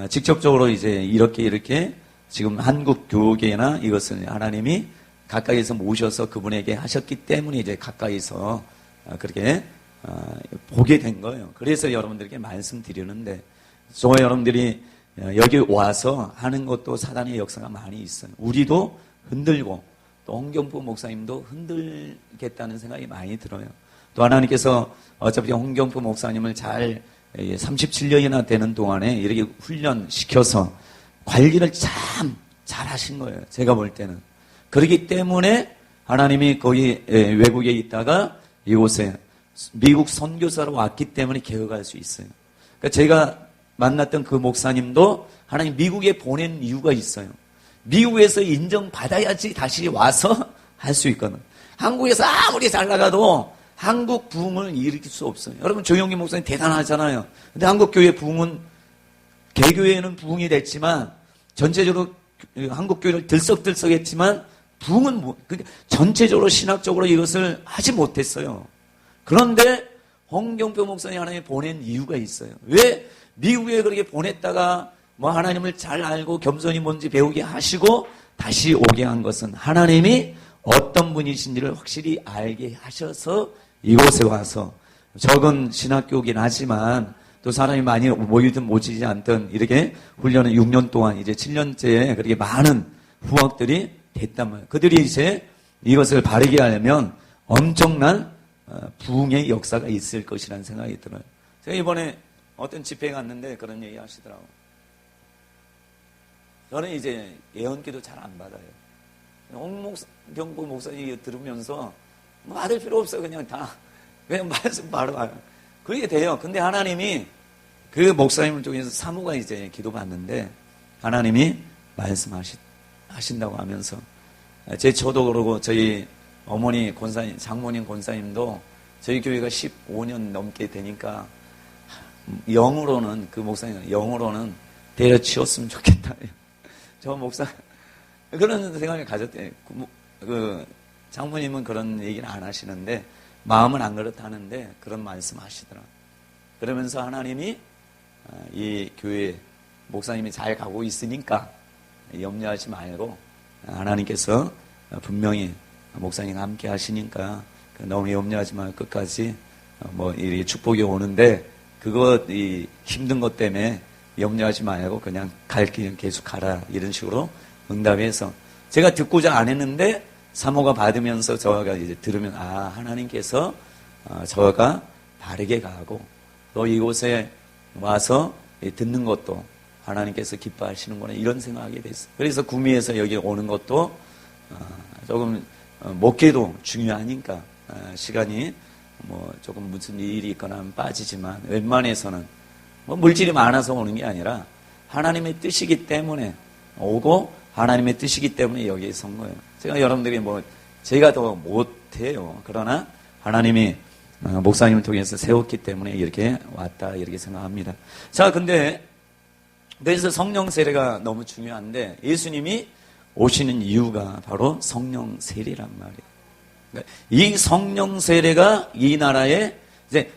직접적으로 이제 이렇게 지금 한국 교계나 이것을 하나님이 가까이서 모셔서 그분에게 하셨기 때문에 이제 가까이서 그렇게 보게 된 거예요. 그래서 여러분들에게 말씀드리는데 저와 여러분들이 여기 와서 하는 것도 사단의 역사가 많이 있어요. 우리도 흔들고 또 홍경포 목사님도 흔들겠다는 생각이 많이 들어요. 또 하나님께서 어차피 홍경포 목사님을 37년이나 되는 동안에 이렇게 훈련시켜서 관리를 참 잘하신 거예요. 제가 볼 때는. 그렇기 때문에 하나님이 거기 외국에 있다가 이곳에 미국 선교사로 왔기 때문에 개혁할 수 있어요. 그러니까 제가 만났던 그 목사님도 하나님 미국에 보낸 이유가 있어요. 미국에서 인정받아야지 다시 와서 할 수 있거든. 한국에서 아무리 잘 나가도 한국 부흥을 일으킬 수 없어요. 여러분 조영기 목사님 대단하잖아요. 근데 한국 교회 부흥은 개교회는 부흥이 됐지만 전체적으로 한국 교회를 들썩들썩했지만 부흥은 그러니까 전체적으로 신학적으로 이것을 하지 못했어요. 그런데 홍경표 목사님 하나님이 보낸 이유가 있어요. 왜 미국에 그렇게 보냈다가 하나님을 잘 알고 겸손이 뭔지 배우게 하시고 다시 오게 한 것은 하나님이 어떤 분이신지를 확실히 알게 하셔서 이곳에 와서 적은 신학교긴 하지만 또 사람이 많이 모이든 모이지 않든 이렇게 훈련을 6년 동안 이제 7년째에 그렇게 많은 후학들이 됐단 말이에요. 그들이 이제 이것을 바르게 하려면 엄청난 부흥의 역사가 있을 것이라는 생각이 들어요. 제가 이번에 어떤 집회에 갔는데 그런 얘기 하시더라고요. 저는 이제 예언기도 잘 안 받아요. 홍경포 목사님 들으면서 받을 필요 없어요. 그냥 말씀 바로 와요. 그게 돼요. 근데 하나님이 그 목사님을 통해서 사모가 이제 기도 받는데 하나님이 말씀하신다고 하면서 저도 그러고 저희 어머니 권사님, 장모님 권사님도 저희 교회가 15년 넘게 되니까 영으로는 그 목사님 영으로는 때려치웠으면 좋겠다. 저 목사 그런 생각을 가졌대요. 그 장모님은 그런 얘기는 안 하시는데 마음은 안 그렇다는데 그런 말씀 하시더라고요. 그러면서 하나님이 이 교회 목사님이 잘 가고 있으니까 염려하지 말고 하나님께서 분명히 목사님과 함께 하시니까 너무 염려하지 말고 끝까지 이 축복이 오는데 이 힘든 것 때문에 염려하지 말고 그냥 갈 길은 계속 가라 이런 식으로 응답해서 제가 듣고자 안 했는데 사모가 받으면서 저가 이제 들으면 하나님께서 저가 바르게 가고 또 이곳에 와서 듣는 것도 하나님께서 기뻐하시는구나 이런 생각하게 됐어요. 그래서 구미에서 여기 오는 것도 조금 목회도 중요하니까 시간이 뭐 조금 무슨 일이 있거나 하면 빠지지만 웬만해서는 뭐 물질이 많아서 오는 게 아니라 하나님의 뜻이기 때문에 오고 하나님의 뜻이기 때문에 여기에 선 거예요. 제가 여러분들이 뭐 제가 더 못해요. 그러나 하나님이 목사님을 통해서 세웠기 때문에 이렇게 왔다 이렇게 생각합니다. 자, 근데 그래서 성령 세례가 너무 중요한데 예수님이 오시는 이유가 바로 성령 세례란 말이에요. 그러니까 이 성령 세례가 이 나라에 이제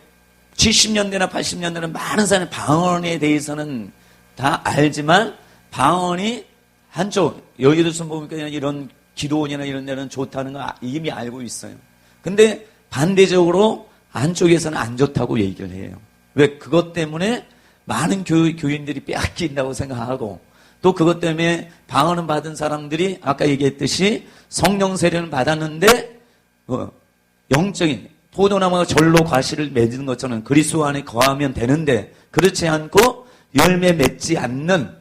70년대나 80년대는 많은 사람이 방언에 대해서는 다 알지만 방언이 한쪽 여의도에서 보니까 이런 기도원이나 이런 데는 좋다는 거 이미 알고 있어요. 근데 반대적으로 안쪽에서는 안 좋다고 얘기를 해요. 왜? 그것 때문에 많은 교인들이 빼앗긴다고 생각하고 또 그것 때문에 방언을 받은 사람들이 아까 얘기했듯이 성령 세례를 받았는데 영적인 포도나무가 절로 과실을 맺는 것처럼 그리스도 안에 거하면 되는데 그렇지 않고 열매 맺지 않는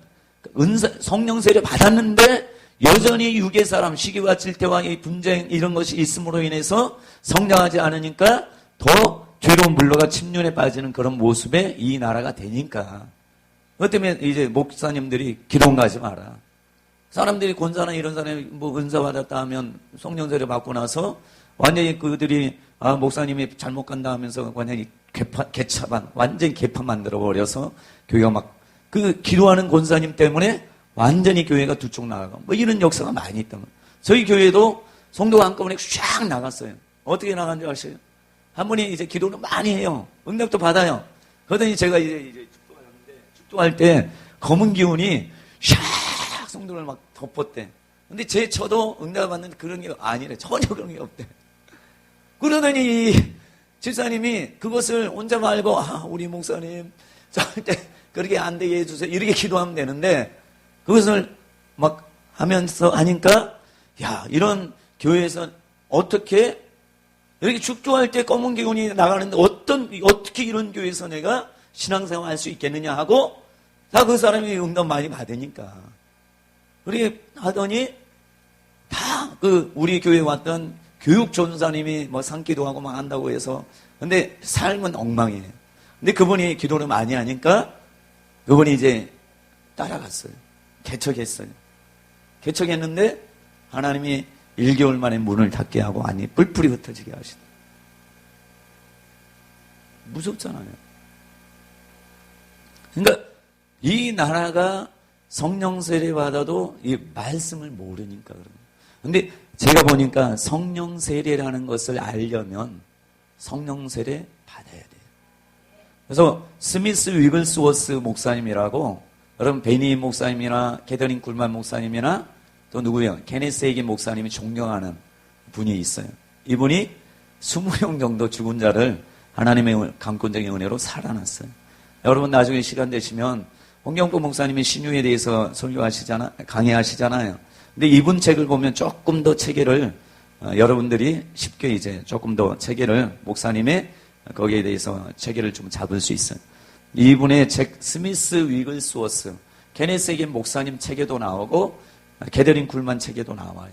성령 세례 받았는데 여전히 육의 사람 시기와 질투와 분쟁 이런 것이 있음으로 인해서 성장하지 않으니까 더 죄로 물러가 침륜에 빠지는 그런 모습에 이 나라가 되니까 그것 때문에 이제 목사님들이 기도원 가지 마라. 사람들이 권사나 이런 사람이 뭐 은사 받았다 하면 성령 세례 받고 나서 완전히 그들이 목사님이 잘못 간다 하면서 완전히 개차반 완전히 개판 만들어 버려서 교회가 막 그 기도하는 권사님 때문에 완전히 교회가 두 쪽 나가고 뭐 이런 역사가 많이 있단 말이에요. 저희 교회도 성도가 한꺼번에 쫙 나갔어요. 어떻게 나간지 아세요? 한 분이 이제 기도를 많이 해요. 응답도 받아요. 그러더니 제가 이제 축도할 때 검은 기운이 샥 성도를 막 덮었대. 근데 제 처도 응답 받는 그런 게 아니래. 전혀 그런 게 없대. 그러더니 집사님이 그것을 혼자 말고 우리 목사님 절대 그렇게 안 되게 해주세요. 이렇게 기도하면 되는데 그것을 막 하면서 하니까 야 이런 교회에서 어떻게 이렇게 축도할 때 검은 기운이 나가는데 어떻게 이런 교회에서 내가 신앙생활 할 수 있겠느냐 하고 다 그 사람이 응답 많이 받으니까 그렇게 하더니 다 그 우리 교회에 왔던 교육 전사님이 뭐 상기도 하고 막 한다고 해서 근데 삶은 엉망이에요. 근데 그분이 기도를 많이 하니까 그분이 이제 따라갔어요. 개척했어요. 개척했는데 하나님이 1개월 만에 문을 닫게 하고 아니 뿔뿔이 흩어지게 하시다. 무섭잖아요. 그러니까 이 나라가 성령 세례 받아도 이 말씀을 모르니까 그런 거예요. 근데 제가 보니까 성령 세례라는 것을 알려면 성령 세례 받아야 돼요. 그래서 스미스 위글스워스 목사님이라고 여러분 베니 목사님이나 게더링 굴만 목사님이나 또 누구요? 케네스 헤긴 목사님이 존경하는 분이 있어요. 이분이 20명 정도 죽은 자를 하나님의 강권적인 은혜로 살아났어요. 여러분 나중에 시간 되시면 홍경포 목사님이 신유에 대해서 강의하시잖아요. 근데 이분 책을 보면 조금 더 체계를 여러분들이 쉽게 이제 조금 더 체계를 목사님의 거기에 대해서 체계를 좀 잡을 수 있어요. 이분의 책 스미스 위글스워스 케네스 헤긴 목사님 책에도 나오고 게더링 굴만 책에도 나와요.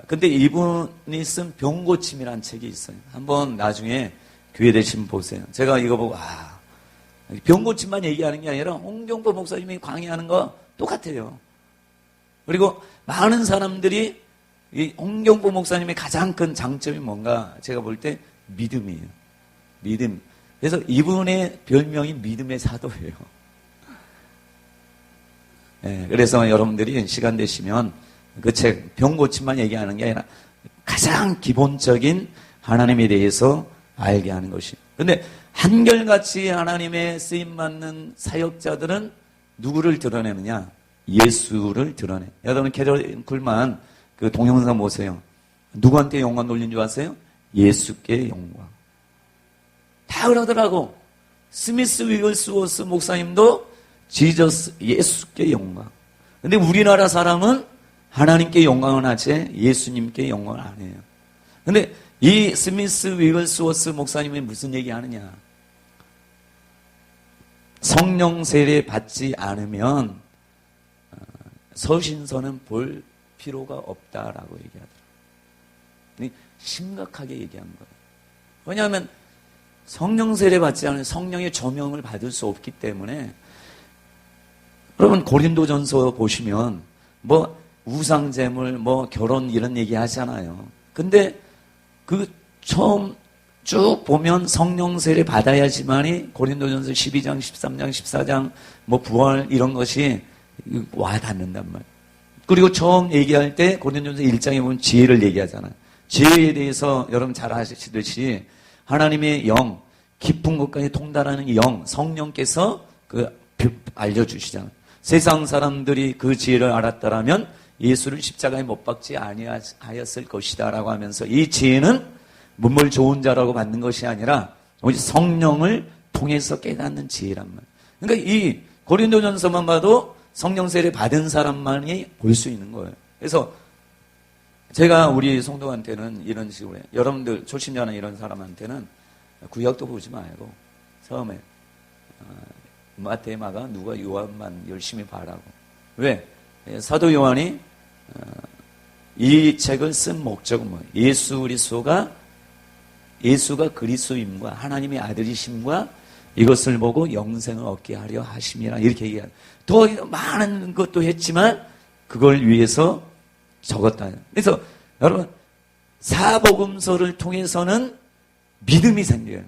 근데 이분이 쓴 병고침이라는 책이 있어요. 한번 나중에 기회 되시면 보세요. 제가 이거 보고 병고침만 얘기하는 게 아니라 홍경포 목사님이 강의하는 거 똑같아요. 그리고 많은 사람들이 이 홍경포 목사님의 가장 큰 장점이 뭔가 제가 볼 때 믿음이에요. 믿음. 그래서 이분의 별명이 믿음의 사도예요. 네, 그래서 여러분들이 시간 되시면 그 책 병고침만 얘기하는 게 아니라 가장 기본적인 하나님에 대해서 알게 하는 것이에요. 그런데 한결같이 하나님의 쓰임받는 사역자들은 누구를 드러내느냐? 예수를 드러내. 여러분 게더링 굴만 그 동영상 보세요. 누구한테 영광 돌린 줄 아세요? 예수께 영광. 다 그러더라고. 스미스 위글스워스 목사님도 지저스 예수께 영광. 근데 우리나라 사람은 하나님께 영광을 하지 예수님께 영광을 안 해요. 근데 이 스미스 위글스워스 목사님이 무슨 얘기 하느냐? 성령 세례 받지 않으면 서신서는 볼 필요가 없다라고 얘기하더라고요. 심각하게 얘기한 거예요. 왜냐하면 성령 세례 받지 않으면 성령의 조명을 받을 수 없기 때문에 여러분 고린도전서 보시면 뭐 우상제물 뭐 결혼 이런 얘기 하잖아요. 근데 그 처음 쭉 보면 성령 세례 받아야지만이 고린도전서 12장, 13장, 14장 뭐 부활 이런 것이 와 닿는단 말이에요. 그리고 처음 얘기할 때 고린도전서 1장에 보면 지혜를 얘기하잖아요. 지혜에 대해서 여러분 잘 아시듯이 하나님의 영, 깊은 것까지 통달하는 영, 성령께서 알려주시잖아요. 세상 사람들이 그 지혜를 알았더라면 예수를 십자가에 못 박지 아니하였을 것이다 라고 하면서 이 지혜는 문물 좋은 자라고 받는 것이 아니라 오직 성령을 통해서 깨닫는 지혜란 말이에요. 그러니까 이 고린도전서만 봐도 성령 세례 받은 사람만이 볼 수 있는 거예요. 그래서 제가 우리 성도한테는 이런 식으로 해요. 여러분들 초신자나 이런 사람한테는 구약도 보지 말고 처음에 마태, 마가, 누가, 요한만 열심히 봐라고. 왜? 사도 요한이 이 책을 쓴 목적은 뭐예요? 예수가 그리스도임과 하나님의 아들이심과 이것을 보고 영생을 얻게 하려 하심이라 이렇게 얘기해요. 더 많은 것도 했지만 그걸 위해서 적었다. 그래서 여러분 사복음서를 통해서는 믿음이 생겨요.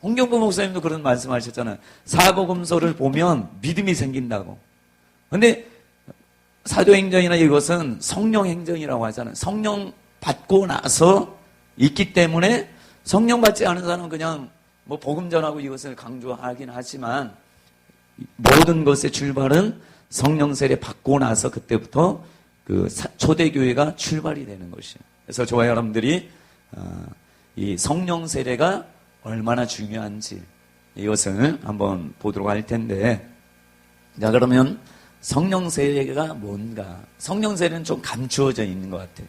홍경보 목사님도 그런 말씀하셨잖아요. 사복음서를 보면 믿음이 생긴다고. 그런데 사도행전이나 이것은 성령행전이라고 하잖아요. 성령 받고 나서 있기 때문에 성령 받지 않은 사람은 그냥 뭐 복음 전하고 이것을 강조하긴 하지만 모든 것의 출발은 성령 세례 받고 나서 그때부터 그 초대교회가 출발이 되는 것이에요. 그래서 저와 여러분들이 이 성령 세례가 얼마나 중요한지 이것을 한번 보도록 할 텐데, 자 그러면 성령 세례가 뭔가? 성령 세례는 좀 감추어져 있는 것 같아요.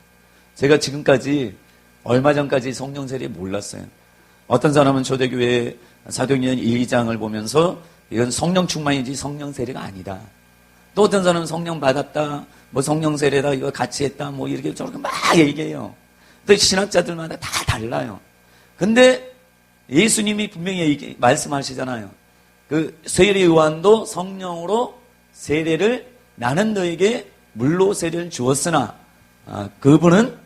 제가 지금까지 얼마 전까지 성령 세례 몰랐어요. 어떤 사람은 초대교회 사도행전 1, 2장을 보면서 이건 성령 충만이지 성령 세례가 아니다. 또 어떤 사람은 성령 받았다, 뭐 성령 세례다, 이거 같이 했다, 뭐 이렇게 저렇게 막 얘기해요. 또 신학자들마다 다 달라요. 근데 예수님이 분명히 말씀하시잖아요. 그 세례 요한도 성령으로 세례를 나는 너에게 물로 세례를 주었으나 그분은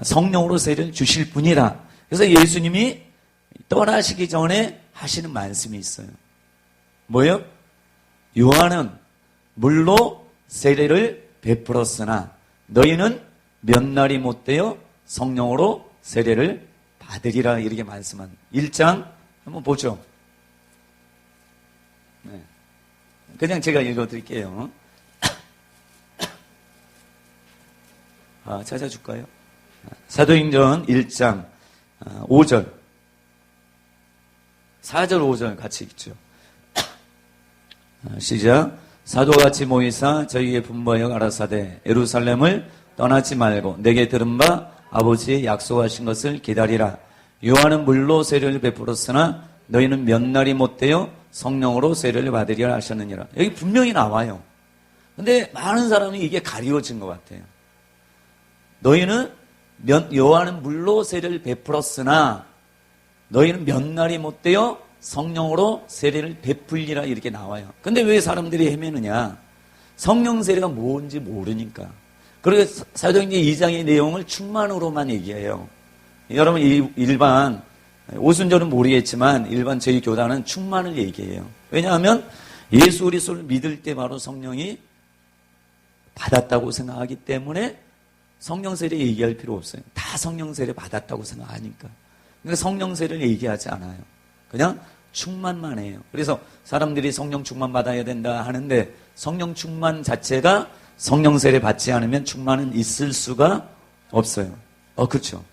성령으로 세례를 주실 분이다. 그래서 예수님이 떠나시기 전에 하시는 말씀이 있어요. 뭐예요? 요한은 물로 세례를 베풀었으나 너희는 몇 날이 못되어 성령으로 세례를 받으리라 이렇게 말씀한 1장 한번 보죠. 네. 그냥 제가 읽어드릴게요. 찾아줄까요? 사도행전 1장 5절 4절 5절 같이 읽죠. 시작. 사도같이 모이사 저희에게 분부하여 가라사대 예루살렘을 떠나지 말고 내게 들은 바 아버지의 약속하신 것을 기다리라. 요한은 물로 세례를 베풀었으나 너희는 몇 날이 못되어 성령으로 세례를 받으리라 하셨느니라. 여기 분명히 나와요. 근데 많은 사람이 이게 가리워진 것 같아요. 너희는 요한은 물로 세례를 베풀었으나 너희는 몇 날이 못되어 성령으로 세례를 베풀리라 이렇게 나와요. 근데 왜 사람들이 헤매느냐? 성령 세례가 뭔지 모르니까. 그리고 사도행전 2장의 내용을 충만으로만 얘기해요. 여러분 일반 오순절은 모르겠지만 일반 저희 교단은 충만을 얘기해요. 왜냐하면 예수 그리스도를 믿을 때 바로 성령이 받았다고 생각하기 때문에 성령 세례 얘기할 필요 없어요. 다 성령 세례 받았다고 생각하니까. 그러니까 성령 세례를 얘기하지 않아요. 그냥 충만만 해요. 그래서 사람들이 성령 충만 받아야 된다 하는데 성령 충만 자체가 성령 세례 받지 않으면 충만은 있을 수가 없어요. 그렇죠.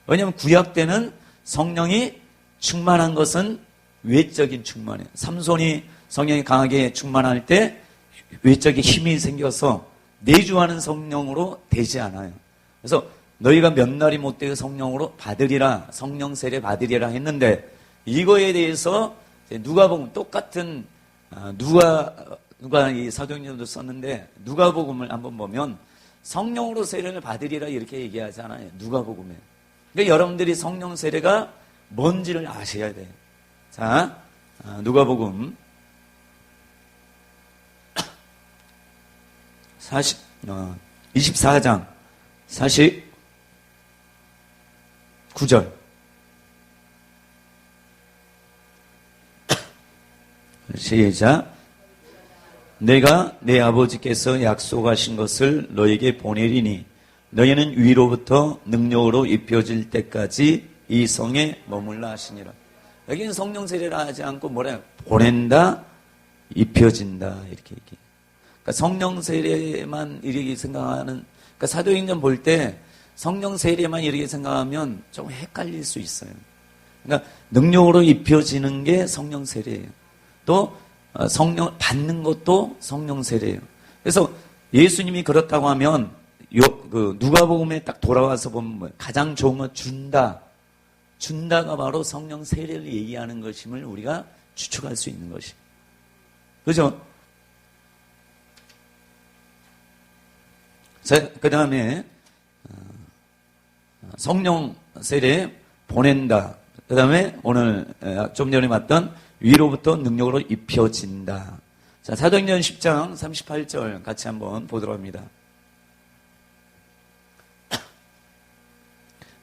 왜냐하면 구약 때는 성령이 충만한 것은 외적인 충만이에요. 삼손이 성령이 강하게 충만할 때 외적인 힘이 생겨서 내주하는 성령으로 되지 않아요. 그래서 너희가 몇 날이 못되어 성령으로 받으리라, 성령 세례 받으리라 했는데 이거에 대해서 누가복음 똑같은 누가 이 사도행전도 썼는데 누가복음을 한번 보면 성령으로 세례를 받으리라 이렇게 얘기하잖아요. 누가복음에. 그러니까 여러분들이 성령 세례가 뭔지를 아셔야 돼요. 자, 누가복음 24장 49절. 시작. 내가 내 아버지께서 약속하신 것을 너에게 보내리니 너희는 위로부터 능력으로 입혀질 때까지 이 성에 머물라 하시니라. 여기는 성령 세례라 하지 않고 뭐래요? 보낸다, 입혀진다 이렇게 얘기해요. 그러니까 성령 세례만 이렇게 생각하는, 그러니까 사도행전 볼 때 성령 세례만 이렇게 생각하면 좀 헷갈릴 수 있어요. 그러니까 능력으로 입혀지는 게 성령 세례예요. 또 성령 받는 것도 성령 세례예요. 그래서 예수님이 그렇다고 하면 누가복음에 딱 돌아와서 보면 가장 좋은 건 준다가 바로 성령 세례를 얘기하는 것임을 우리가 추측할 수 있는 것이에요. 그죠? 자, 그 다음에 성령 세례 보낸다. 그 다음에 오늘 좀 전에 봤던 위로부터 능력으로 입혀진다. 자, 사도행전 10장 38절 같이 한번 보도록 합니다.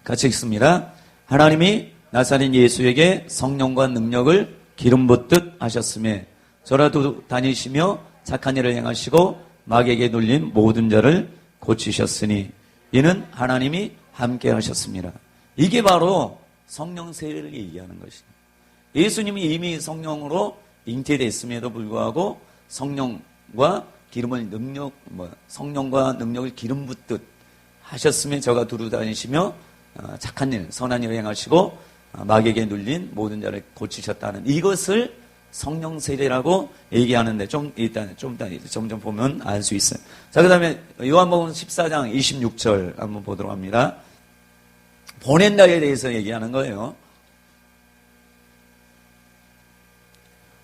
같이 읽습니다. 하나님이 나사렛 예수에게 성령과 능력을 기름 붓듯 하셨으며 저라도 다니시며 착한 일을 행하시고 마귀에게 눌린 모든 자를 고치셨으니 이는 하나님이 함께 하셨습니다. 이게 바로 성령 세례를 얘기하는 것입니다. 예수님이 이미 성령으로 잉태됐음에도 불구하고 성령과 능력을 기름 붓듯 하셨으며 저가 두루 다니시며 착한 일, 선한 일을 행하시고 마귀에게 눌린 모든 자를 고치셨다는 이것을 성령 세례라고 얘기하는데 좀 이따 점점 보면 알 수 있어요. 자, 그 다음에 요한복음 14장 26절 한번 보도록 합니다. 보낸다에 대해서 얘기하는 거예요.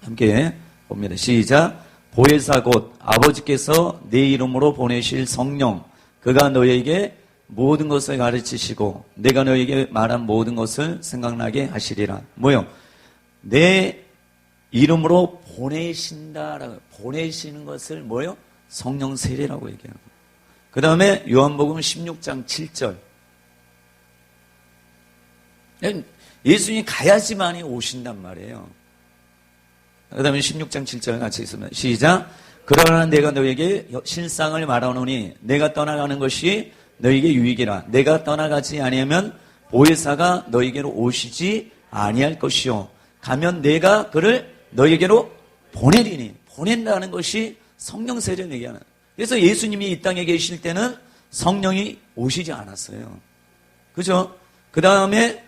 함께 봅니다. 시작. 보혜사 곧 아버지께서 내 이름으로 보내실 성령 그가 너희에게 모든 것을 가르치시고 내가 너희에게 말한 모든 것을 생각나게 하시리라. 뭐요? 내 이름으로 보내신다라고 보내시는 것을 뭐요? 성령 세례라고 얘기하는 거예요. 그 다음에 요한복음 16장 7절. 예수님이 가야지만이 오신단 말이에요. 그 다음에 16장 7절 같이 있으면 시작. 그러나 내가 너에게 실상을 말하노니 내가 떠나가는 것이 너에게 유익이라. 내가 떠나가지 아니하면 보혜사가 너에게로 오시지 아니할 것이요 가면 내가 그를 너에게로 보내리니. 보낸다는 것이 성령 세례를 얘기하는. 그래서 예수님이 이 땅에 계실 때는 성령이 오시지 않았어요. 그죠? 그 다음에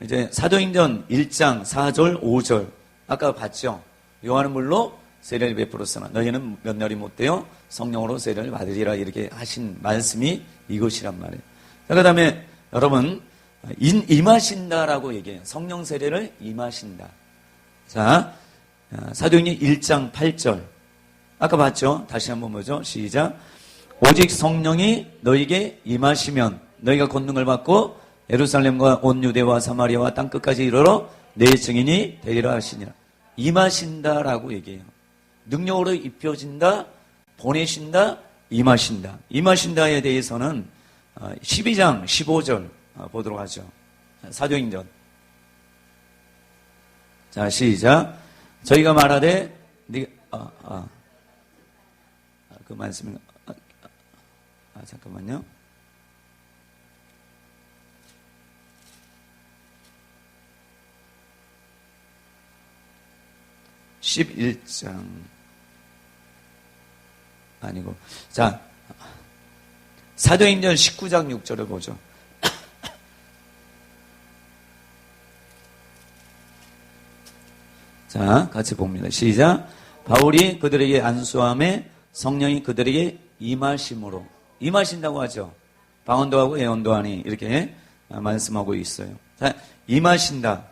이제 사도행전 1장 4절 5절 아까 봤죠? 요한은 물로 세례를 베풀었으나 너희는 몇 날이 못되어 성령으로 세례를 받으리라 이렇게 하신 말씀이 이것이란 말이에요. 그 다음에 여러분 임하신다라고 얘기해요. 성령 세례를 임하신다. 자, 사도행전 1장 8절 아까 봤죠? 다시 한번 보죠. 시작. 오직 성령이 너희에게 임하시면 너희가 권능을 받고 예루살렘과 온 유대와 사마리아와 땅끝까지 이르러 내 증인이 되리라 하시니라. 임하신다라고 얘기해요. 능력으로 입혀진다, 보내신다, 임하신다. 임하신다에 대해서는 12장 15절 보도록 하죠. 사도행전. 자, 시작. 저희가 말하되 그 말씀이 잠깐만요. 11장 아니고 자 사도행전 19장 6절을 보죠. 자, 같이 봅니다. 시작. 바울이 그들에게 안수함에 성령이 그들에게 임하심으로. 임하신다고 하죠. 방언도 하고 예언도 하니 이렇게 말씀하고 있어요. 자, 임하신다.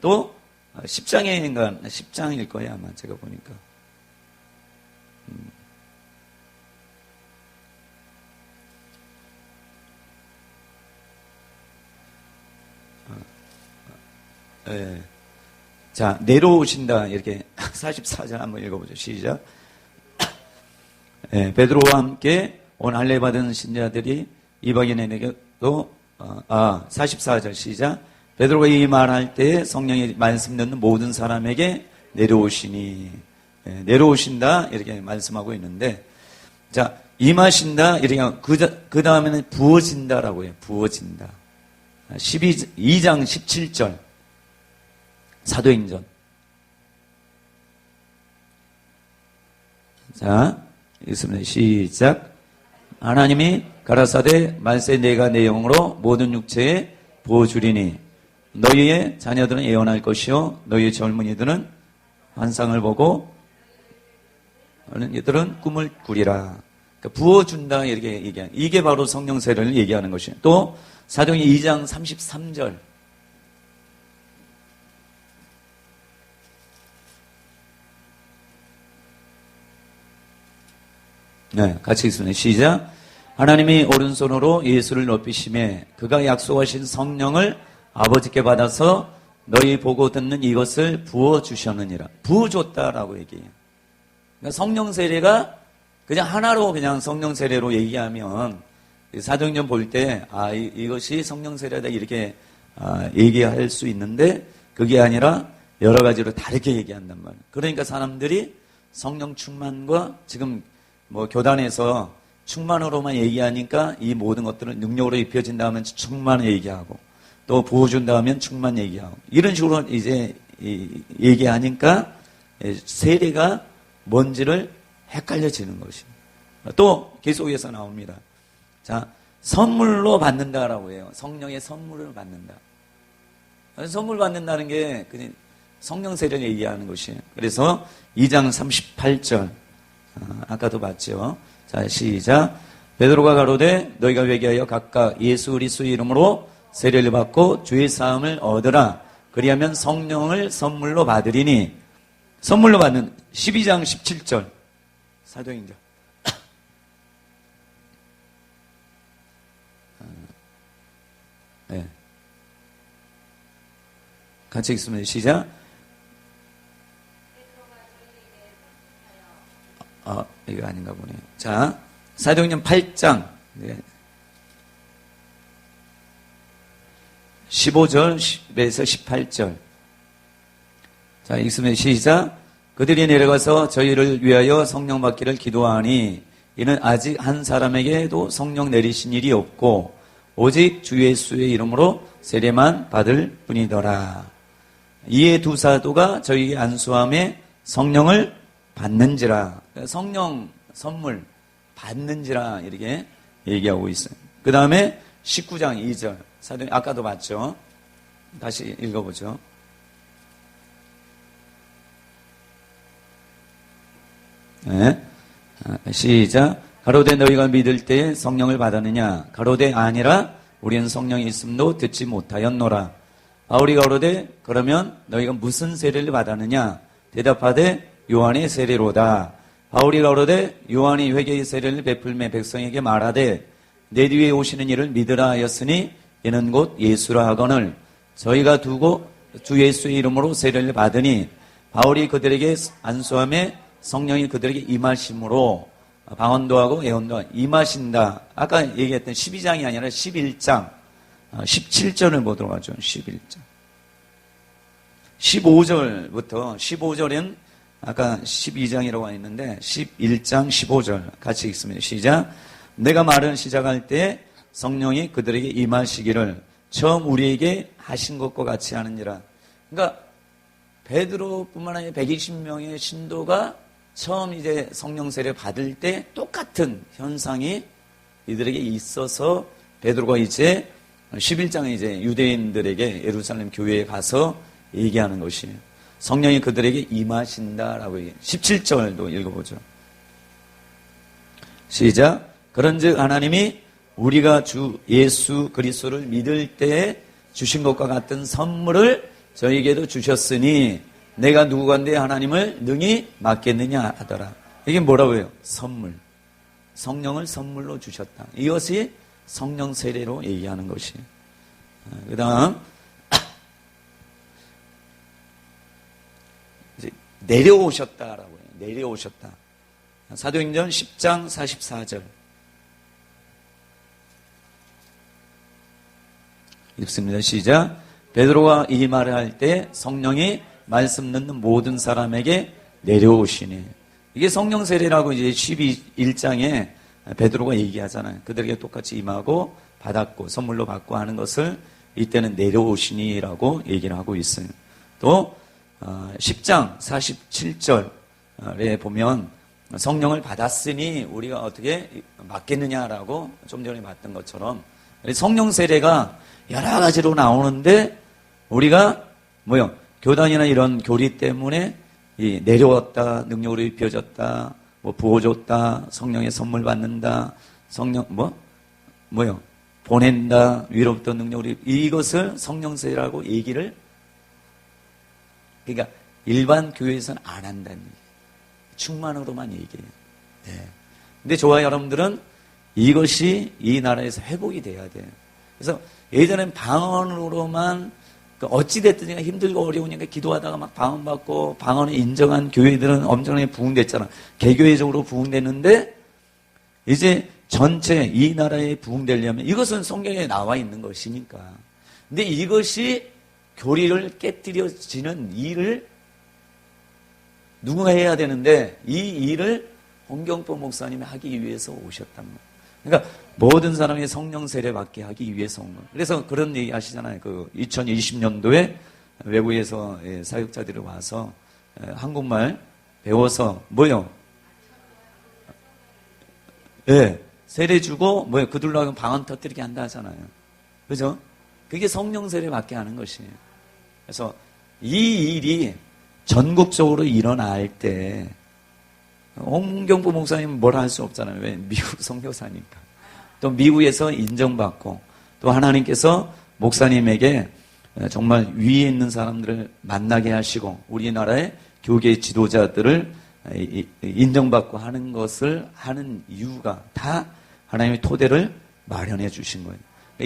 또 10장인가 10장일 거예요 아마 제가 보니까. 네. 자, 내려오신다. 이렇게 44절 한번 읽어보죠. 시작. 예, 베드로와 함께 온 할례 받은 신자들이 이방인에게도 44절 시작. 베드로가 이 말할 때 성령의 말씀 듣는 모든 사람에게 내려오시니, 예, 내려오신다 이렇게 말씀하고 있는데, 자, 임하신다 이렇게 그 다음에는 부어진다라고 해요. 부어진다. 2장 17절 사도행전. 자, 읽습니다. 시작. 하나님이 가라사대 말세 내가 내 영으로 모든 육체에 부어주리니 너희의 자녀들은 예언할 것이요 너희의 젊은이들은 환상을 보고 이들은 꿈을 꾸리라. 그러니까 부어준다 이렇게 얘기하는, 이게 바로 성령 세례를 얘기하는 것이에요. 또 사도행전 2장 33절. 네, 같이 읽습니다. 시작. 하나님이 오른손으로 예수를 높이심에 그가 약속하신 성령을 아버지께 받아서 너희 보고 듣는 이것을 부어주셨느니라. 부어줬다라고 얘기해요. 그러니까 성령 세례가 그냥 하나로 그냥 성령 세례로 얘기하면 사도행전 볼 때 이것이 성령 세례다 이렇게 얘기할 수 있는데 그게 아니라 여러 가지로 다르게 얘기한단 말이에요. 그러니까 사람들이 성령 충만과 지금 뭐 교단에서 충만으로만 얘기하니까 이 모든 것들을 능력으로 입혀진다 하면 충만을 얘기하고 또 부어준다 하면 충만 얘기하고 이런 식으로 이제 얘기하니까 세례가 뭔지를 헷갈려지는 것입니다. 또 계속해서 나옵니다. 자, 선물로 받는다라고 해요. 성령의 선물을 받는다. 선물 받는다는 게 그냥 성령 세례를 얘기하는 것이에요. 그래서 2장 38절 아까도 봤죠. 자, 시작. 베드로가 가로되 너희가 회개하여 각각 예수 그리스도의 이름으로 세례를 받고 주의 사함을 얻으라. 그리하면 성령을 선물로 받으리니. 선물로 받는 12장 17절 사도행전. 네. 같이 읽습니다. 시작. 이거 아닌가 보네요. 자, 사도행전 8장 15절에서 18절. 자, 읽습니다. 시작. 그들이 내려가서 저희를 위하여 성령 받기를 기도하니 이는 아직 한 사람에게도 성령 내리신 일이 없고 오직 주 예수의 이름으로 세례만 받을 뿐이더라. 이에 두 사도가 저희에게 안수함에 성령을 받는지라. 성령 선물 받는지라 이렇게 얘기하고 있어요. 그 다음에 19장 2절 사도행 아까도 봤죠. 다시 읽어보죠. 네. 시작. 가로되 너희가 믿을 때에 성령을 받았느냐? 가로되 아니라 우리는 성령이 있음도 듣지 못하였노라. 바울이 가로되 그러면 너희가 무슨 세례를 받았느냐? 대답하되 요한의 세례로다. 바울이 가로되 요한이 회개의 세례를 베풀매 백성에게 말하되 내 뒤에 오시는 이를 믿으라 하였으니 이는 곧 예수라 하거늘 저희가 두고 주 예수의 이름으로 세례를 받으니 바울이 그들에게 안수함에 성령이 그들에게 임하심으로 방언도 하고 예언도 하고 임하신다. 아까 얘기했던 12장이 아니라 11장 17절을 보도록 하죠. 11장 15절부터 15절엔 아까 12장이라고 했는데 11장 15절 같이 읽습니다. 시작. 내가 말을 시작할 때 성령이 그들에게 임하시기를 처음 우리에게 하신 것과 같이 하느니라. 그러니까 베드로뿐만 아니라 120명의 신도가 처음 이제 성령 세례 받을 때 똑같은 현상이 이들에게 있어서 베드로가 이제 11장에 이제 유대인들에게 예루살렘 교회에 가서 얘기하는 것이에요. 성령이 그들에게 임하신다라고 얘기해요. 17절도 읽어보죠. 시작. 그런즉 하나님이 우리가 주 예수 그리스도를 믿을 때에 주신 것과 같은 선물을 저에게도 주셨으니 내가 누구간데 하나님을 능히 맡겠느냐 하더라. 이게 뭐라고 해요? 선물. 성령을 선물로 주셨다. 이것이 성령 세례로 얘기하는 것이에요. 그 다음 내려오셨다라고 해요. 내려오셨다. 사도행전 10장 44절. 읽습니다. 시작. 베드로가 이 말을 할 때 성령이 말씀 듣는 모든 사람에게 내려오시니. 이게 성령 세례라고 이제 11장에 베드로가 얘기하잖아요. 그들에게 똑같이 임하고 받았고 선물로 받고 하는 것을 이때는 내려오시니라고 얘기를 하고 있어요. 또 10장 47절에 보면 성령을 받았으니 우리가 어떻게 맡겠느냐라고 좀 전에 봤던 것처럼 성령 세례가 여러 가지로 나오는데 우리가 교단이나 이런 교리 때문에 내려왔다, 능력으로 입혀졌다, 부어 줬다, 성령의 선물 받는다, 성령 보낸다, 위로부터 능력으로 이것을 성령 세례라고 얘기를 그러니까 일반 교회에서는 안 한다는 얘기예요. 충만으로만 얘기해요. 네. 근데 저와 여러분들은 이것이 이 나라에서 회복이 돼야 돼요. 그래서 예전엔 방언으로만 어찌됐든 힘들고 어려우니까 기도하다가 막 방언받고 방언을 인정한 교회들은 엄청나게 부흥됐잖아. 개교회적으로 부흥됐는데 이제 전체 이 나라에 부흥되려면 이것은 성경에 나와 있는 것이니까. 근데 이것이 교리를 깨뜨려지는 일을 누군가 해야 되는데 이 일을 홍경포 목사님이 하기 위해서 오셨단 말이에요. 그러니까 모든 사람이 성령 세례 받게 하기 위해서 온 거예요. 그래서 그런 얘기 하시잖아요. 2020년도에 외국에서 사역자들이 와서 한국말 배워서 세례 주고 그들로 하여금 방언 터뜨리게 한다 하잖아요. 그죠? 그게 성령 세례 받게 하는 것이에요. 그래서 이 일이 전국적으로 일어날 때 홍경포 목사님은 뭐라 할 수 없잖아요. 왜? 미국 선교사니까. 또 미국에서 인정받고 또 하나님께서 목사님에게 정말 위에 있는 사람들을 만나게 하시고 우리나라의 교계 지도자들을 인정받고 하는 것을 하는 이유가 다 하나님의 토대를 마련해 주신 거예요.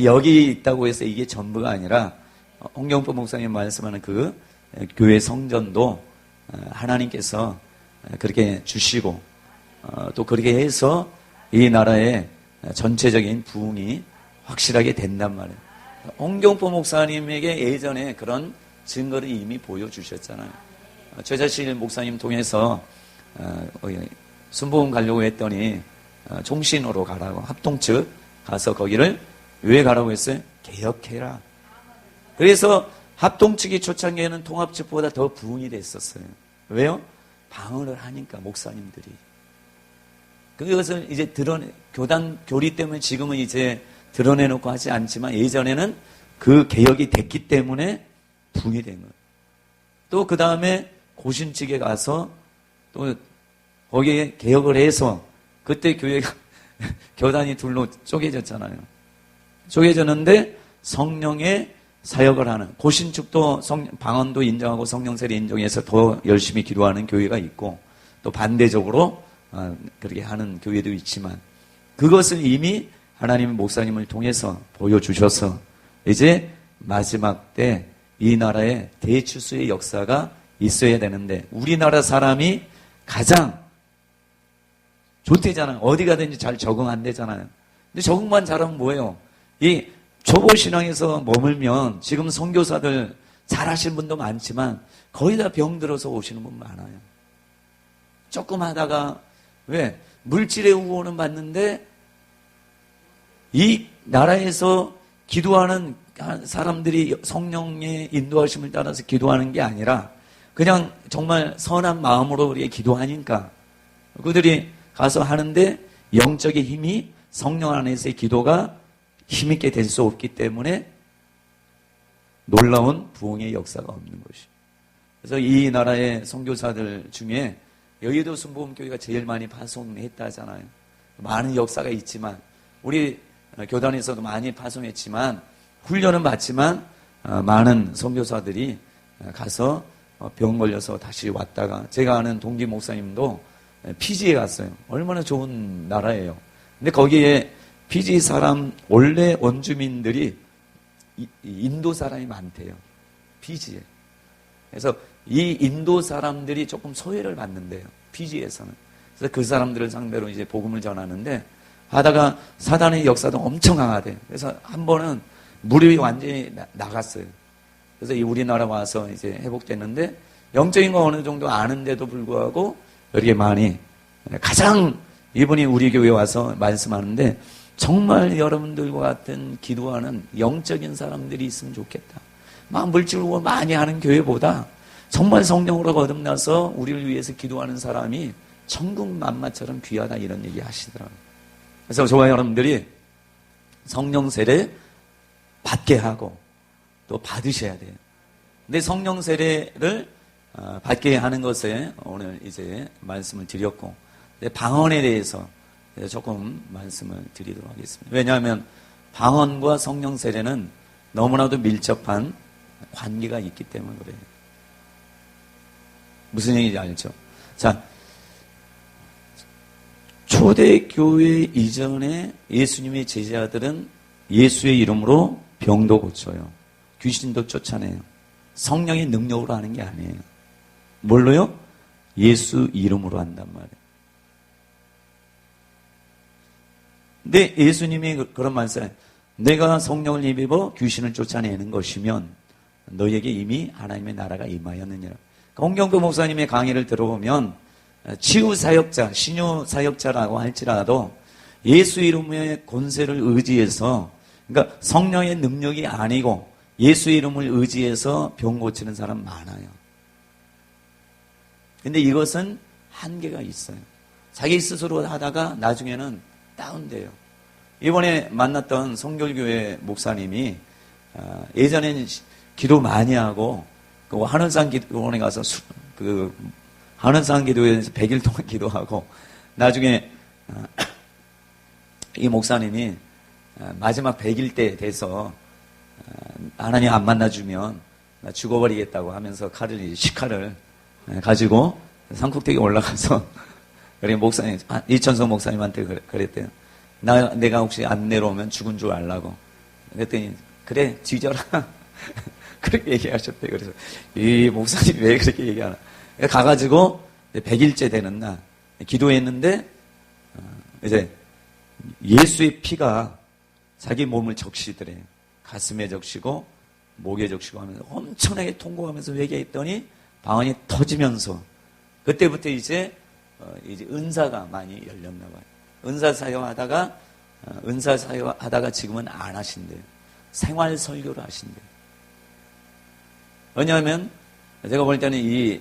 여기 있다고 해서 이게 전부가 아니라 홍경포 목사님 말씀하는 그 교회 성전도 하나님께서 그렇게 주시고 또 그렇게 해서 이 나라의 전체적인 부흥이 확실하게 된단 말이에요. 홍경포 목사님에게 예전에 그런 증거를 이미 보여주셨잖아요. 최자실 목사님 통해서 순복음 가려고 했더니 종신으로 가라고 합동 측 가서 거기를 왜 가라고 했어요? 개혁해라. 그래서 합동 측이 초창기에는 통합 측보다 더 부흥이 됐었어요. 왜요? 방언을 하니까 목사님들이. 그것을 이제 교단 교리 때문에 지금은 이제 드러내놓고 하지 않지만 예전에는 그 개혁이 됐기 때문에 부흥이 된 거예요. 또 그 다음에 고신 측에 가서 또 거기에 개혁을 해서 그때 교회가 교단이 둘로 쪼개졌잖아요. 쪼개졌는데 성령의 사역을 하는 고신 측도 방언도 인정하고 성령세례 인정해서 더 열심히 기도하는 교회가 있고 또 반대적으로 그렇게 하는 교회도 있지만 그것을 이미 하나님의 목사님을 통해서 보여주셔서 이제 마지막 때 이 나라에 대추수의 역사가 있어야 되는데 우리나라 사람이 가장 좋대잖아요. 어디 가든지 잘 적응 안 되잖아요. 근데 적응만 잘하면 뭐예요? 이 초보 신앙에서 머물면 지금 선교사들 잘하시는 분도 많지만 거의 다 병들어서 오시는 분 많아요. 조금 하다가 왜? 물질의 후원은 받는데 이 나라에서 기도하는 사람들이 성령의 인도하심을 따라서 기도하는 게 아니라 그냥 정말 선한 마음으로 우리가 기도하니까 그들이 가서 하는데 영적인 힘이 성령 안에서의 기도가 힘있게 될 수 없기 때문에 놀라운 부흥의 역사가 없는 것이. 그래서 이 나라의 선교사들 중에 여의도 순복음교회가 제일 많이 파송했다잖아요. 많은 역사가 있지만 우리 교단에서도 많이 파송했지만 훈련은 받지만 많은 선교사들이 가서 병 걸려서 다시 왔다가 제가 아는 동기 목사님도 피지에 갔어요. 얼마나 좋은 나라예요. 근데 거기에 피지 사람 원래 원주민들이 인도 사람이 많대요. 피지에. 그래서 이 인도 사람들이 조금 소외를 받는데요. 피지에서는. 그래서 그 사람들을 상대로 이제 복음을 전하는데 하다가 사단의 역사도 엄청 강하대요. 그래서 한 번은 무릎이 완전히 나갔어요. 그래서 이 우리나라 와서 이제 회복됐는데 영적인 거 어느 정도 아는데도 불구하고 이렇게 많이 가장 이분이 우리 교회에 와서 말씀하는데 정말 여러분들과 같은 기도하는 영적인 사람들이 있으면 좋겠다. 막 물질로 많이 하는 교회보다 정말 성령으로 거듭나서 우리를 위해서 기도하는 사람이 천국 만마처럼 귀하다 이런 얘기 하시더라고요. 그래서 저와 여러분들이 성령 세례 받게 하고 또 받으셔야 돼요. 근데 성령 세례를 받게 하는 것에 오늘 이제 말씀을 드렸고 방언에 대해서 조금 말씀을 드리도록 하겠습니다. 왜냐하면 방언과 성령 세례는 너무나도 밀접한 관계가 있기 때문에 그래요. 무슨 얘기인지 알죠? 자, 초대교회 이전에 예수님의 제자들은 예수의 이름으로 병도 고쳐요. 귀신도 쫓아내요. 성령의 능력으로 하는 게 아니에요. 뭘로요? 예수 이름으로 한단 말이에요. 근데 예수님이 그런 말씀을 내가 성령을 입어 귀신을 쫓아내는 것이면 너에게 이미 하나님의 나라가 임하였느니라. 홍경표 목사님의 강의를 들어보면 치유사역자, 신유사역자라고 할지라도 예수 이름의 권세를 의지해서 그러니까 성령의 능력이 아니고 예수 이름을 의지해서 병 고치는 사람 많아요. 근데 이것은 한계가 있어요. 자기 스스로 하다가 나중에는 다운돼요. 이번에 만났던 성결교회 목사님이 예전에는 기도 많이 하고 그 하늘산 기도원에 가서 하늘산 기도회에서 100일 동안 기도하고 나중에 이 목사님이 마지막 100일 때 돼서 하나님 안 만나주면 나 죽어버리겠다고 하면서 식칼을 가지고 산꼭대기에 올라가서 그래 목사님 이천성 목사님한테 그랬대요. 내가 혹시 안 내려오면 죽은 줄 알라고. 그랬더니 그래 뒤져라. 그렇게 얘기하셨대요. 그래서 이 목사님 왜 그렇게 얘기하나. 가가지고 100일째 되는 날 기도했는데 이제 예수의 피가 자기 몸을 적시더래요. 가슴에 적시고 목에 적시고 하면서 엄청나게 통곡하면서 회개했더니 방언이 터지면서 그때부터 이제 은사가 많이 열렸나 봐요. 은사 사역하다가 지금은 안 하신대요. 생활 설교를 하신대요. 왜냐하면 제가 볼 때는 이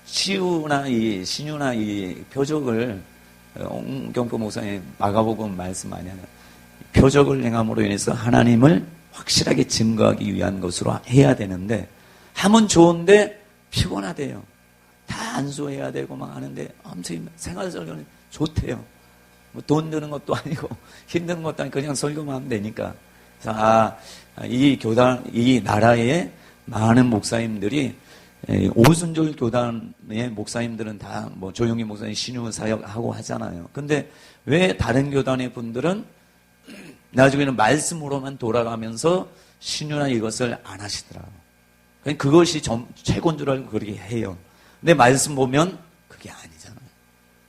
치유나 이 신유나 이 표적을 홍경포 목사님 마가복음 말씀 많이 하는 표적을 행함으로 인해서 하나님을 확실하게 증거하기 위한 것으로 해야 되는데 하면 좋은데 피곤하대요. 다 안수해야 되고 막 하는데 아무튼 생활 설교는 좋대요. 뭐 돈 드는 것도 아니고 힘든 것도 아니고 그냥 설교만 하면 되니까. 그래서 이 교단, 이 나라의 많은 목사님들이 오순절 교단의 목사님들은 다 뭐 조용히 목사님 신유 사역하고 하잖아요. 근데 왜 다른 교단의 분들은 나중에는 말씀으로만 돌아가면서 신유나 이것을 안 하시더라고요. 그것이 최고인 줄 알고 그렇게 해요. 근데 말씀 보면 그게 아니잖아요.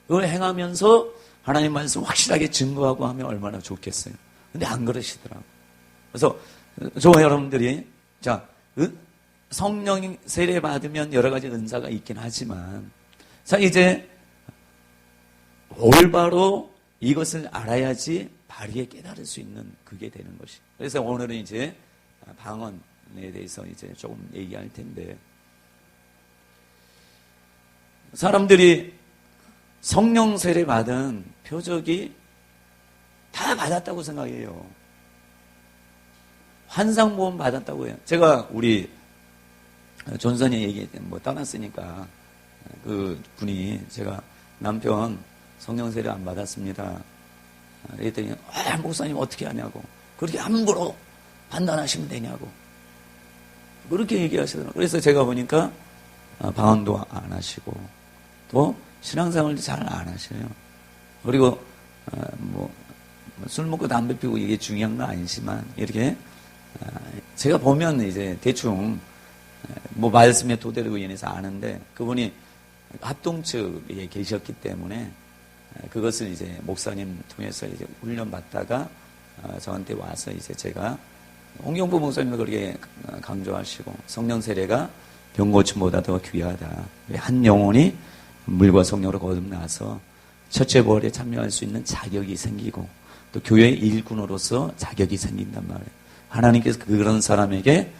그걸 행하면서 하나님 말씀 확실하게 증거하고 하면 얼마나 좋겠어요. 근데 안 그러시더라고요. 그래서 저와 여러분들이 자 성령 세례 받으면 여러 가지 은사가 있긴 하지만 자 이제 올바로 이것을 알아야지 바르게 깨달을 수 있는 그게 되는 것이. 그래서 오늘은 이제 방언에 대해서 이제 조금 얘기할 텐데 사람들이 성령 세례 받은 표적이 다 받았다고 생각해요. 환상보험 받았다고 해요. 제가 우리 존선이 얘기했을 때 떠났으니까 그 분이 제가 남편 성령 세례 안 받았습니다. 그랬더니 목사님 어떻게 하냐고. 그렇게 함부로 판단하시면 되냐고. 그렇게 얘기하시더라고요. 그래서 제가 보니까 방언도 안 하시고 또 신앙생활도 잘 안 하셔요. 그리고 술 먹고 담배 피우고 이게 중요한 건 아니지만 이렇게 제가 보면 이제 대충 뭐 말씀의 토대로 인해서 아는데 그분이 합동측에 계셨기 때문에 그것을 이제 목사님 통해서 이제 훈련 받다가 저한테 와서 이제 제가 홍경보 목사님도 그렇게 강조하시고 성령 세례가 병고침보다 더 귀하다. 한 영혼이 물과 성령으로 거듭나서 첫째 부활에 참여할 수 있는 자격이 생기고 또 교회의 일꾼으로서 자격이 생긴단 말이에요. 하나님께서 그런 사람에게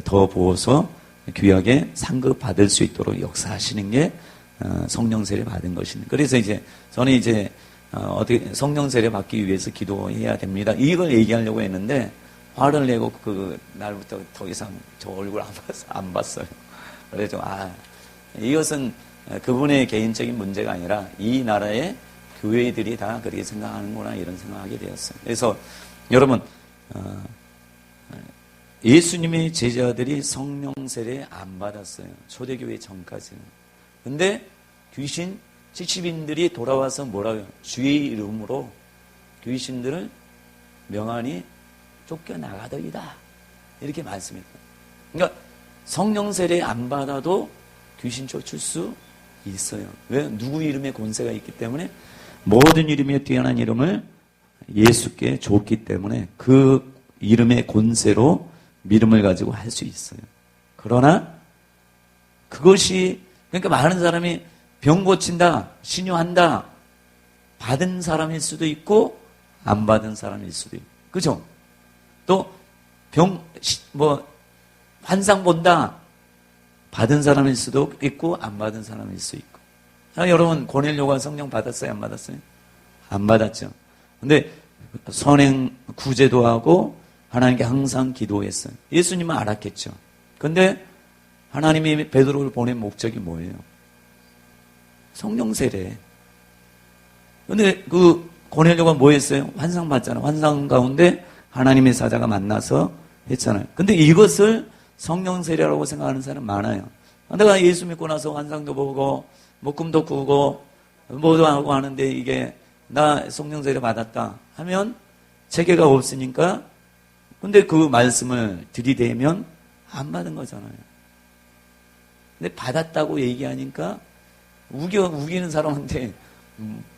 더 부어서 귀하게 상급받을 수 있도록 역사하시는 게 성령 세례 받은 것입니다. 그래서 이제 저는 이제 어떻게 성령 세례 받기 위해서 기도해야 됩니다. 이걸 얘기하려고 했는데 화를 내고 그 날부터 더 이상 저 얼굴 안 봤어요. 그래서 이것은 그분의 개인적인 문제가 아니라 이 나라의 교회들이 다 그렇게 생각하는구나 이런 생각하게 되었어요. 그래서 여러분 예수님의 제자들이 성령 세례 안 받았어요. 초대교회 전까지는. 근데 귀신 70인들이 돌아와서 뭐라고요? 주의 이름으로 귀신들을 명하니 쫓겨나가더이다. 이렇게 말씀했어요. 그러니까 성령 세례 안 받아도 귀신 쫓을 수 있어요. 왜? 누구 이름에 권세가 있기 때문에 모든 이름에 뛰어난 이름을 예수께 줬기 때문에 그 이름의 권세로 믿음을 가지고 할 수 있어요. 그러나 그것이 그러니까 많은 사람이 병 고친다, 신유한다 받은 사람일 수도 있고 안 받은 사람일 수도 있고 그죠? 또 환상 본다 받은 사람일 수도 있고 안 받은 사람일 수 있고 여러분 고넬료가 성령 받았어요? 안 받았어요? 안 받았죠. 근데 선행 구제도 하고 하나님께 항상 기도했어요. 예수님은 알았겠죠. 근데 하나님이 베드로를 보낸 목적이 뭐예요? 성령 세례. 근데 그 고넬료가 뭐 했어요? 환상 봤잖아요. 환상 가운데 하나님의 사자가 만나서 했잖아요. 근데 이것을 성령 세례라고 생각하는 사람 많아요. 내가 예수 믿고 나서 환상도 보고 뭐 꿈도 꾸고 뭐도 하고 하는데 이게 나 성령 세례 받았다 하면 체계가 없으니까 근데 그 말씀을 들이대면 안 받은 거잖아요. 근데 받았다고 얘기하니까 우기는 사람한테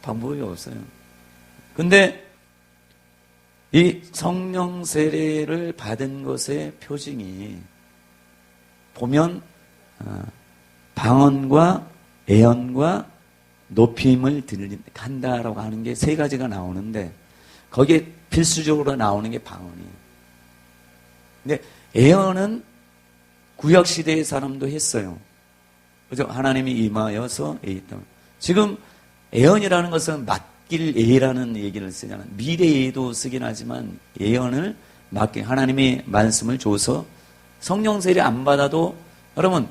방법이 없어요. 근데 이 성령 세례를 받은 것의 표징이 보면 방언과 애언과 높임을 한다라고 하는 게 세 가지가 나오는데 거기에 필수적으로 나오는 게 방언이에요. 근데 애언은 구약시대의 사람도 했어요. 그죠? 하나님이 임하여서 애했다. 지금 애언이라는 것은 맡길 애라는 얘기를 쓰잖아요. 미래에도 쓰긴 하지만 애언을 맡긴 하나님이 말씀을 줘서 성령 세례 안 받아도 여러분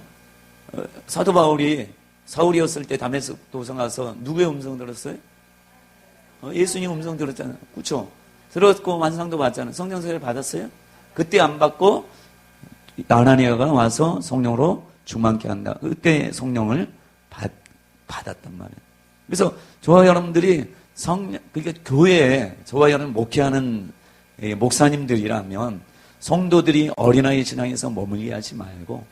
사도 바울이 사울이었을 때 다메섹 도성 가서 누구의 음성 들었어요? 예수님 음성 들었잖아요. 그렇죠? 들었고 완상도 받잖아요. 성령 세례 받았어요? 그때 안 받고 아나니아가 와서 성령으로 충만케 한다. 그때 성령을 받았단 말이에요. 그래서 저와 여러분들이 그러니까 교회에 저와 여러분 목회하는 목사님들이라면 성도들이 어린아이 신앙에서 머물게 하지 말고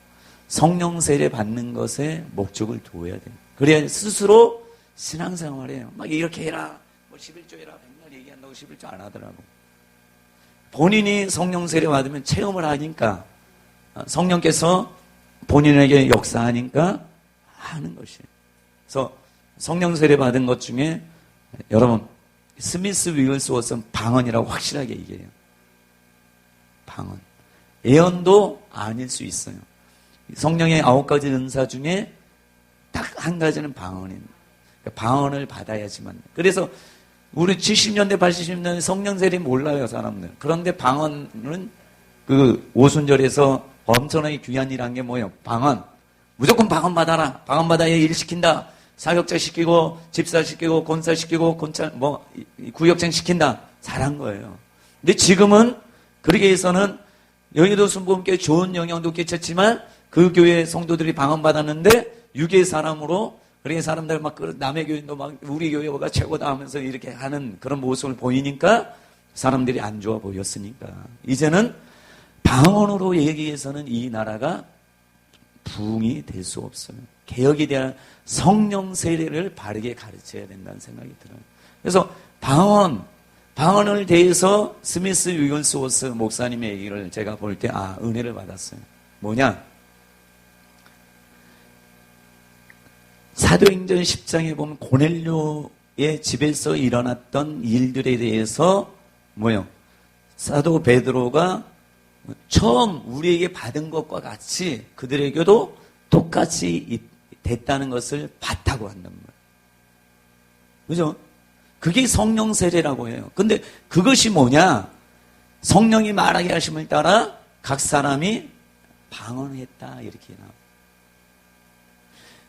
성령 세례 받는 것에 목적을 두어야 돼요. 그래야 스스로 신앙생활해요. 막 이렇게 해라. 뭐 11조 해라. 맨날 얘기한다고 11조 안 하더라고. 본인이 성령 세례 받으면 체험을 하니까 성령께서 본인에게 역사하니까 하는 것이에요. 그래서 성령 세례 받은 것 중에 여러분 스미스 위글스워스는 방언이라고 확실하게 얘기해요. 방언. 예언도 아닐 수 있어요. 성령의 9가지 은사 중에 딱 한 가지는 방언입니다. 방언을 받아야지만. 그래서 우리 70년대, 80년대 성령 세례 몰라요, 사람들. 그런데 방언은 그 오순절에서 엄청나게 귀한 일한 게 뭐예요? 방언. 무조건 방언 받아라. 방언 받아야 일 시킨다. 사역자 시키고, 집사 시키고, 권사 시키고, 구역장 시킨다. 잘한 거예요. 근데 지금은 그러기 위해서는 여의도 순복음교회 좋은 영향도 끼쳤지만 그 교회 성도들이 방언 받았는데 유괴 사람으로 그렇게 사람들 막 남의 교회도 막 우리 교회가 최고다 하면서 이렇게 하는 그런 모습을 보이니까 사람들이 안 좋아 보였으니까 이제는 방언으로 얘기해서는 이 나라가 부흥이 될 수 없어요. 개혁에 대한 성령 세례를 바르게 가르쳐야 된다는 생각이 들어요. 그래서 방언을 대해서 스미스 위글스워스 목사님의 얘기를 제가 볼 때 은혜를 받았어요. 뭐냐? 사도행전 10장에 보면 고넬료의 집에서 일어났던 일들에 대해서 사도 베드로가 처음 우리에게 받은 것과 같이 그들에게도 똑같이 됐다는 것을 봤다고 한단 말이에요. 그죠? 그게 성령 세례라고 해요. 근데 그것이 뭐냐? 성령이 말하게 하심을 따라 각 사람이 방언했다 이렇게 나와요.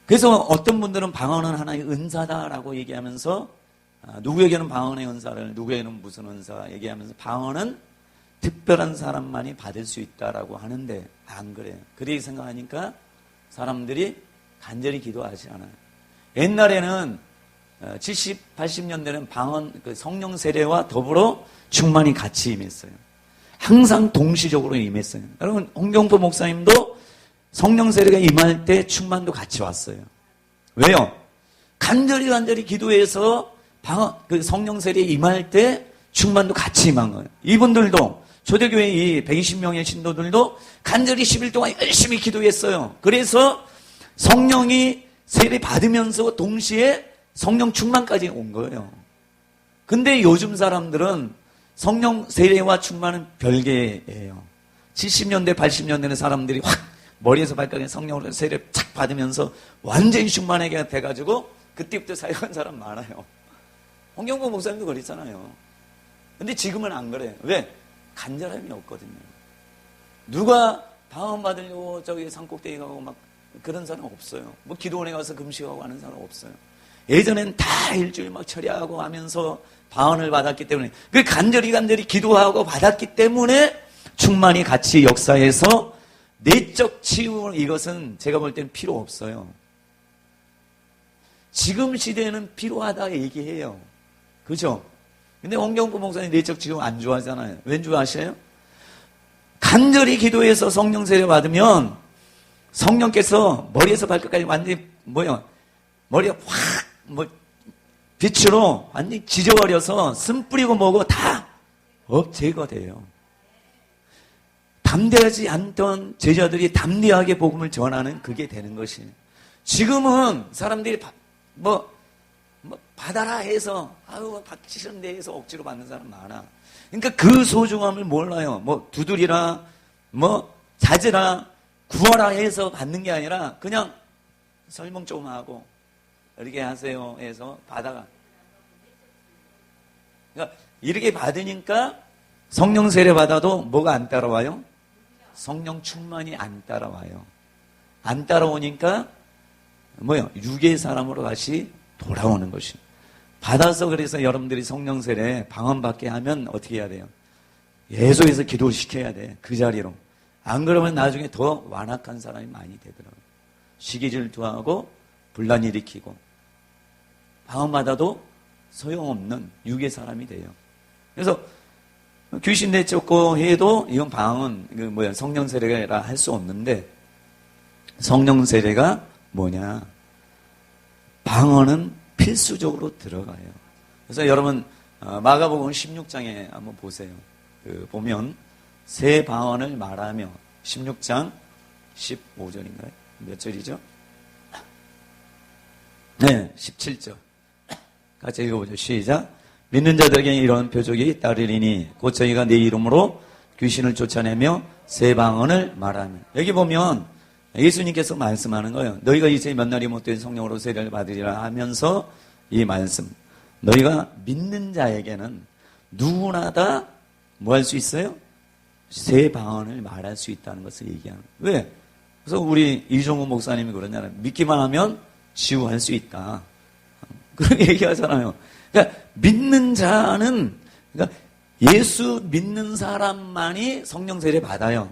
그래서 어떤 분들은 방언은 하나의 은사다라고 얘기하면서 누구에게는 방언의 은사를, 누구에게는 무슨 은사 얘기하면서 방언은 특별한 사람만이 받을 수 있다라고 하는데 안 그래요. 그렇게 생각하니까 사람들이 간절히 기도하지 않아요. 옛날에는 70, 80년대는 방언, 성령 세례와 더불어 충만이 같이 임했어요. 항상 동시적으로 임했어요. 여러분, 홍경포 목사님도 성령 세례가 임할 때 충만도 같이 왔어요. 왜요? 간절히 기도해서 성령 세례에 임할 때 충만도 같이 임한 거예요. 이분들도 초대교회 이 120명의 신도들도 간절히 10일 동안 열심히 기도했어요. 그래서 성령이 세례 받으면서 동시에 성령 충만까지 온 거예요. 근데 요즘 사람들은 성령 세례와 충만은 별개예요. 70년대, 80년대는 사람들이 확 머리에서 발까지 성령 세례 착 받으면서 완전히 충만하게 돼가지고 그때부터 사역한 사람 많아요. 홍경보 목사님도 그랬잖아요. 근데 지금은 안 그래요. 왜? 간절함이 없거든요. 누가 방언 받으려고 저기 산꼭대기 가고 막 그런 사람 없어요. 뭐 기도원에 가서 금식하고 하는 사람 없어요. 예전엔 다 일주일 막 철야하고 하면서 방언을 받았기 때문에 그 간절히 기도하고 받았기 때문에 충만히 같이 역사해서 내적 치유 이것은 제가 볼 때는 필요 없어요. 지금 시대에는 필요하다 얘기해요. 그죠? 근데 홍경포 목사님 내적 치유 안 좋아하잖아요. 왠 좋아하셔요? 간절히 기도해서 성령 세례 받으면 성령께서 머리에서 발끝까지 완전히 머리가 확 빛으로 완전히 지져버려서 쓴 뿌리고 뭐고 다 제거돼요. 담대하지 않던 제자들이 담대하게 복음을 전하는 그게 되는 것이에요. 지금은 사람들이 받아라 해서 받기 싫은데 해서 억지로 받는 사람 많아. 그러니까 그 소중함을 몰라요. 두드리라 잦으라 구하라 해서 받는 게 아니라 그냥 설명 좀 하고 이렇게 하세요 해서 받아가. 그러니까 이렇게 받으니까 성령 세례 받아도 뭐가 안 따라와요? 성령 충만이 안 따라와요. 안 따라오니까 육의 사람으로 다시 돌아오는 것이. 받아서 그래서 여러분들이 성령 세례 방언 받게 하면 어떻게 해야 돼요? 예수에서 기도시켜야 돼. 그 자리로. 안 그러면 나중에 더 완악한 사람이 많이 되더라고요. 시기질투하고 분란 일으키고 방언 받아도 소용없는 육의 사람이 돼요. 그래서 귀신 내쫓고 해도 이건 방언 성령 세례라 할 수 없는데 성령 세례가 뭐냐? 방언은 필수적으로 들어가요. 그래서 여러분 마가복음 16장에 한번 보세요. 보면 새 방언을 말하며 16장 15절인가요? 몇 절이죠? 네, 17절. 같이 읽어보죠. 시작. 믿는 자들에게 이런 표적이 따르리니 곧 저희가 내 이름으로 귀신을 쫓아내며 새 방언을 말하며. 여기 보면 예수님께서 말씀하는 거예요. 너희가 이제 몇 날이 못된 성령으로 세례를 받으리라 하면서 이 말씀. 너희가 믿는 자에게는 누구나 다 뭐 할 수 있어요? 새 방언을 말할 수 있다는 것을 얘기하는 거예요. 왜? 그래서 우리 이종우 목사님이 그러잖아요. 믿기만 하면 치유할 수 있다. 그렇게 얘기하잖아요. 그러니까 믿는 자는 예수 믿는 사람만이 성령 세례 받아요.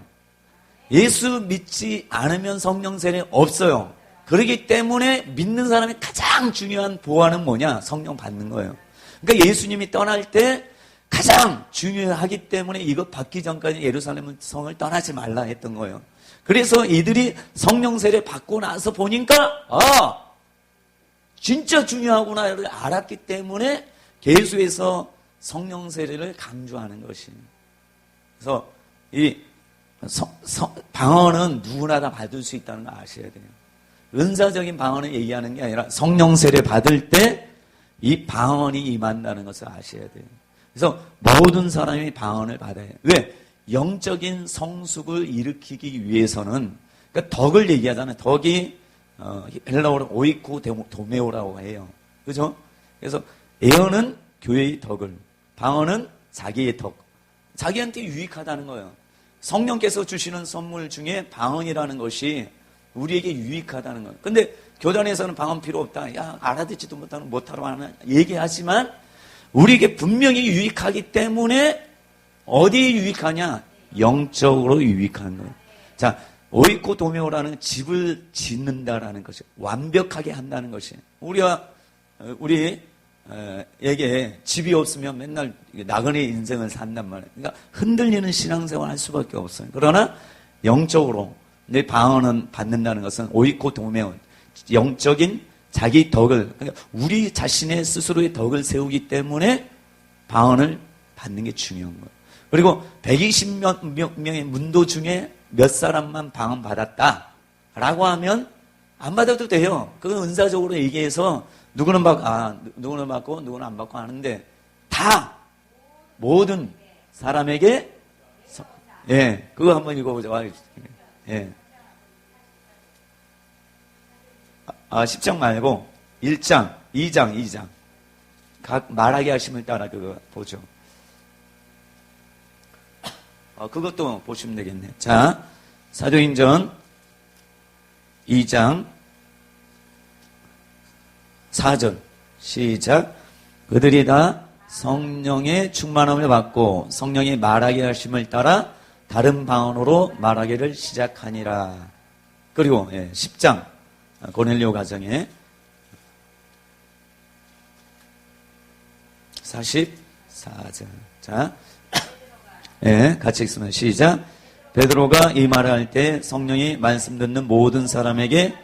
예수 믿지 않으면 성령 세례 없어요. 그렇기 때문에 믿는 사람이 가장 중요한 보안은 뭐냐? 성령 받는 거예요. 그러니까 예수님이 떠날 때 가장 중요하기 때문에 이것 받기 전까지 예루살렘 성을 떠나지 말라 했던 거예요. 그래서 이들이 성령 세례 받고 나서 보니까 진짜 중요하구나를 알았기 때문에 계수에서 성령 세례를 강조하는 것이에요. 그래서 이 방언은 누구나 다 받을 수 있다는 거 아셔야 돼요. 은사적인 방언을 얘기하는 게 아니라 성령 세례 받을 때 이 방언이 임한다는 것을 아셔야 돼요. 그래서 모든 사람이 방언을 받아야 해요. 왜? 영적인 성숙을 일으키기 위해서는, 그러니까 덕을 얘기하잖아요. 덕이 헬라어로 오이코 도메오라고 해요. 그죠? 그래서 예언은 교회의 덕을, 방언은 자기의 덕, 자기한테 유익하다는 거예요. 성령께서 주시는 선물 중에 방언이라는 것이 우리에게 유익하다는 거예요. 근데 교단에서는 방언 필요 없다. 야, 알아듣지도 못하러 하는 얘기하지만 우리에게 분명히 유익하기 때문에 어디에 유익하냐? 영적으로 유익한 거예요. 자, 오이코 도메오라는 집을 짓는다라는 것이 완벽하게 한다는 것이 우리에게 집이 없으면 맨날 나그네 인생을 산단 말이에요. 그러니까 흔들리는 신앙생활 할 수밖에 없어요. 그러나 영적으로 내 방언은 받는다는 것은 오이코 도메오, 영적인 자기 덕을, 그러니까 우리 자신의 스스로의 덕을 세우기 때문에 방언을 받는 게 중요한 거예요. 그리고 120명의 문도 중에 몇 사람만 방언 받았다라고 하면 안 받아도 돼요. 그건 은사적으로 얘기해서 누구는 받고 누구는 안 받고 하는데 다 모든 사람에게 그거 한번 읽어보자. 예. 10장 말고 1장, 2장. 각 말하게 하심을 따라 그거 보죠. 그것도 보시면 되겠네요. 자, 사도행전 2장 4절 시작. 그들이 다 성령의 충만함을 받고 성령이 말하게 하심을 따라 다른 방언으로 말하기를 시작하니라. 그리고 10장 고넬료 가정에 44절. 자, 같이 읽습니다. 시작. 베드로가 이 말을 할 때 성령이 말씀 듣는 모든 사람에게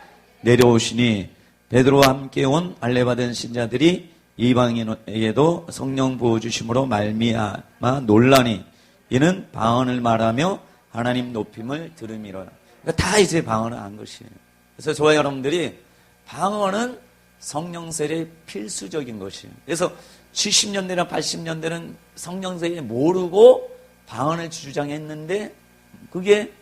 내려오시니 베드로와 함께 온 할례받은 신자들이 이방인에게도 성령 부어주심으로 말미암아 놀라니 이는 방언을 말하며 하나님 높임을 들음이로라. 그러니까 다 이제 방언을 한 것이에요. 그래서 저와 여러분들이 방언은 성령 세례의 필수적인 것이에요. 그래서 70년대나 80년대는 성령 세례 모르고 방언을 주장했는데 이게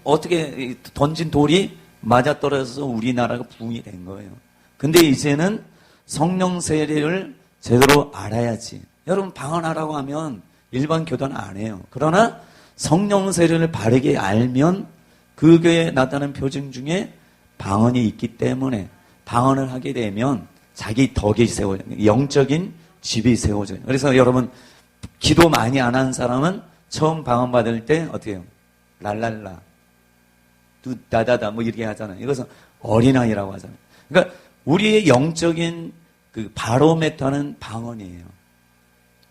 어떻게 던진 돌이 맞아떨어져서 우리나라가 부흥이 된 거예요. 근데 이제는 성령 세례를 제대로 알아야지. 여러분 방언하라고 하면 일반 교단은 안 해요. 그러나 성령 세례를 바르게 알면 그 교회에 나타나는 표징 중에 방언이 있기 때문에 방언을 하게 되면 자기 덕이 세워져요. 영적인 집이 세워져요. 그래서 여러분 기도 많이 안 한 사람은 처음 방언 받을 때 어떻게 해요? 랄랄라 두다다다 뭐 이렇게 하잖아요. 이것은 어린아이라고 하잖아요. 그러니까 우리의 영적인 그 바로메터는 방언이에요.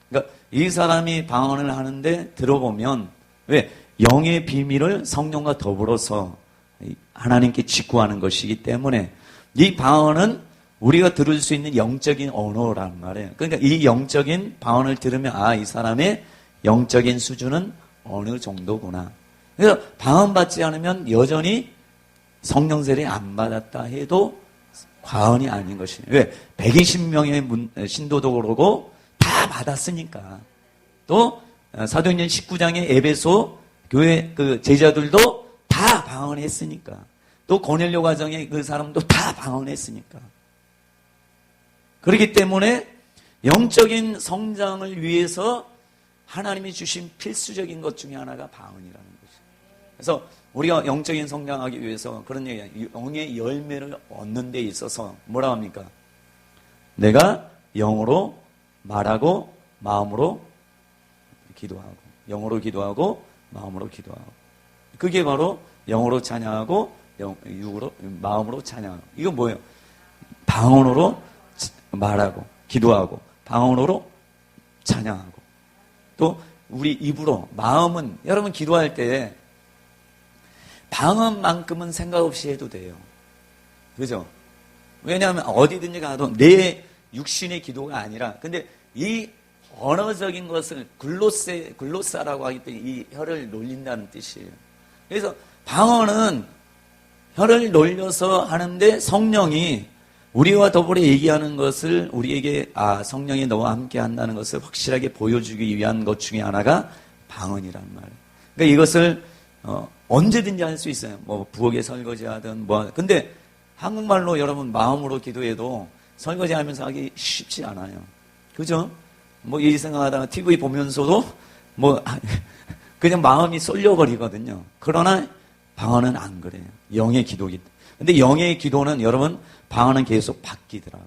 그러니까 이 사람이 방언을 하는데 들어보면 왜? 영의 비밀을 성령과 더불어서 하나님께 직구하는 것이기 때문에 이 방언은 우리가 들을 수 있는 영적인 언어란 말이에요. 그러니까 이 영적인 방언을 들으면 이 사람의 영적인 수준은 어느 정도구나. 그래서 방언 받지 않으면 여전히 성령 세례 안 받았다 해도 과언이 아닌 것이에요. 왜? 120명의 신도도 그러고 다 받았으니까. 또 사도행전 19장의 에베소 교회 그 제자들도 다 방언했으니까. 또 고넬료 가정의 그 사람도 다 방언했으니까. 그렇기 때문에 영적인 성장을 위해서 하나님이 주신 필수적인 것 중에 하나가 방언이라는 것이에요. 그래서 우리가 영적인 성장하기 위해서 그런 얘기예요. 영의 열매를 얻는 데 있어서 뭐라 합니까? 내가 영으로 말하고 마음으로 기도하고, 영으로 기도하고 마음으로 기도하고. 그게 바로 영으로 찬양하고 육으로 마음으로 찬양하고. 이거 뭐예요? 방언으로 말하고 기도하고 방언으로 찬양하고. 또 우리 입으로 마음은 여러분 기도할 때 방언만큼은 생각 없이 해도 돼요. 그죠? 왜냐하면 어디든지 가도 내 육신의 기도가 아니라, 근데 이 언어적인 것을 글로사라고 하기 때문에 이 혀를 놀린다는 뜻이에요. 그래서 방언은 혀를 놀려서 하는데 성령이 우리와 더불어 얘기하는 것을 우리에게 성령이 너와 함께 한다는 것을 확실하게 보여주기 위한 것 중에 하나가 방언이란 말이에요. 그러니까 이것을 언제든지 할 수 있어요. 뭐 부엌에 설거지하든 근데 한국말로 여러분 마음으로 기도해도 설거지하면서 하기 쉽지 않아요. 그죠? 뭐 이 생각하다가 TV 보면서도 그냥 마음이 쏠려버리거든요. 그러나 방언은 안 그래요. 영의 기도기. 근데 영의 기도는 여러분 방언은 계속 바뀌더라고.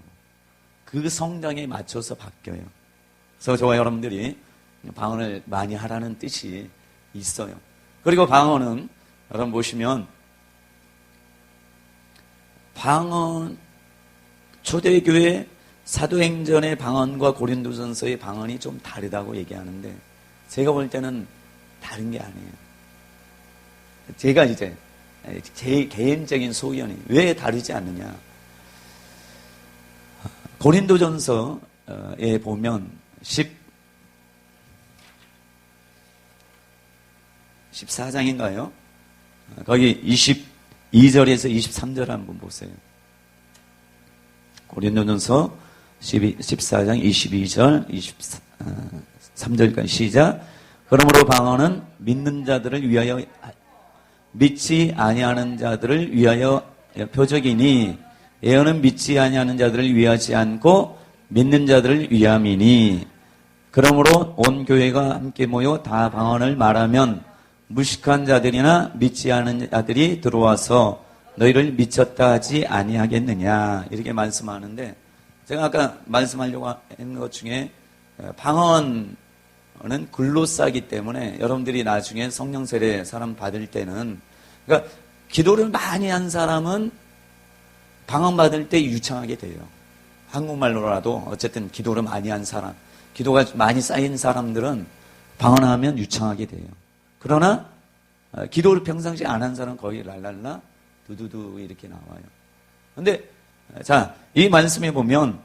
그 성장에 맞춰서 바뀌어요. 그래서 저와 여러분들이 방언을 많이 하라는 뜻이 있어요. 그리고 방언은 여러분 보시면 방언 초대교회 사도행전의 방언과 고린도전서의 방언이 좀 다르다고 얘기하는데 제가 볼 때는 다른 게 아니에요. 제가 이제 제 개인적인 소견이 왜 다르지 않느냐. 고린도전서에 보면 14장인가요? 거기 22절에서 23절 한번 보세요. 고린도전서 14장 22절 23절까지 시작. 그러므로 방언은 믿는 자들을 위하여 믿지 아니하는 자들을 위하여 표적이니 예언은 믿지 아니하는 자들을 위하지 않고 믿는 자들을 위함이니 그러므로 온 교회가 함께 모여 다 방언을 말하면 무식한 자들이나 믿지 않은 자들이 들어와서 너희를 미쳤다 하지 아니하겠느냐 이렇게 말씀하는데 제가 아까 말씀하려고 했는 것 중에 방언은 글로사기 때문에 여러분들이 나중에 성령 세례 사람 받을 때는 그러니까 기도를 많이 한 사람은 방언 받을 때 유창하게 돼요. 한국말로라도 어쨌든 기도를 많이 한 사람, 기도가 많이 쌓인 사람들은 방언하면 유창하게 돼요. 그러나 기도를 평상시에 안 한 사람은 거의 랄랄라 두두두 이렇게 나와요. 근데 자, 이 말씀에 보면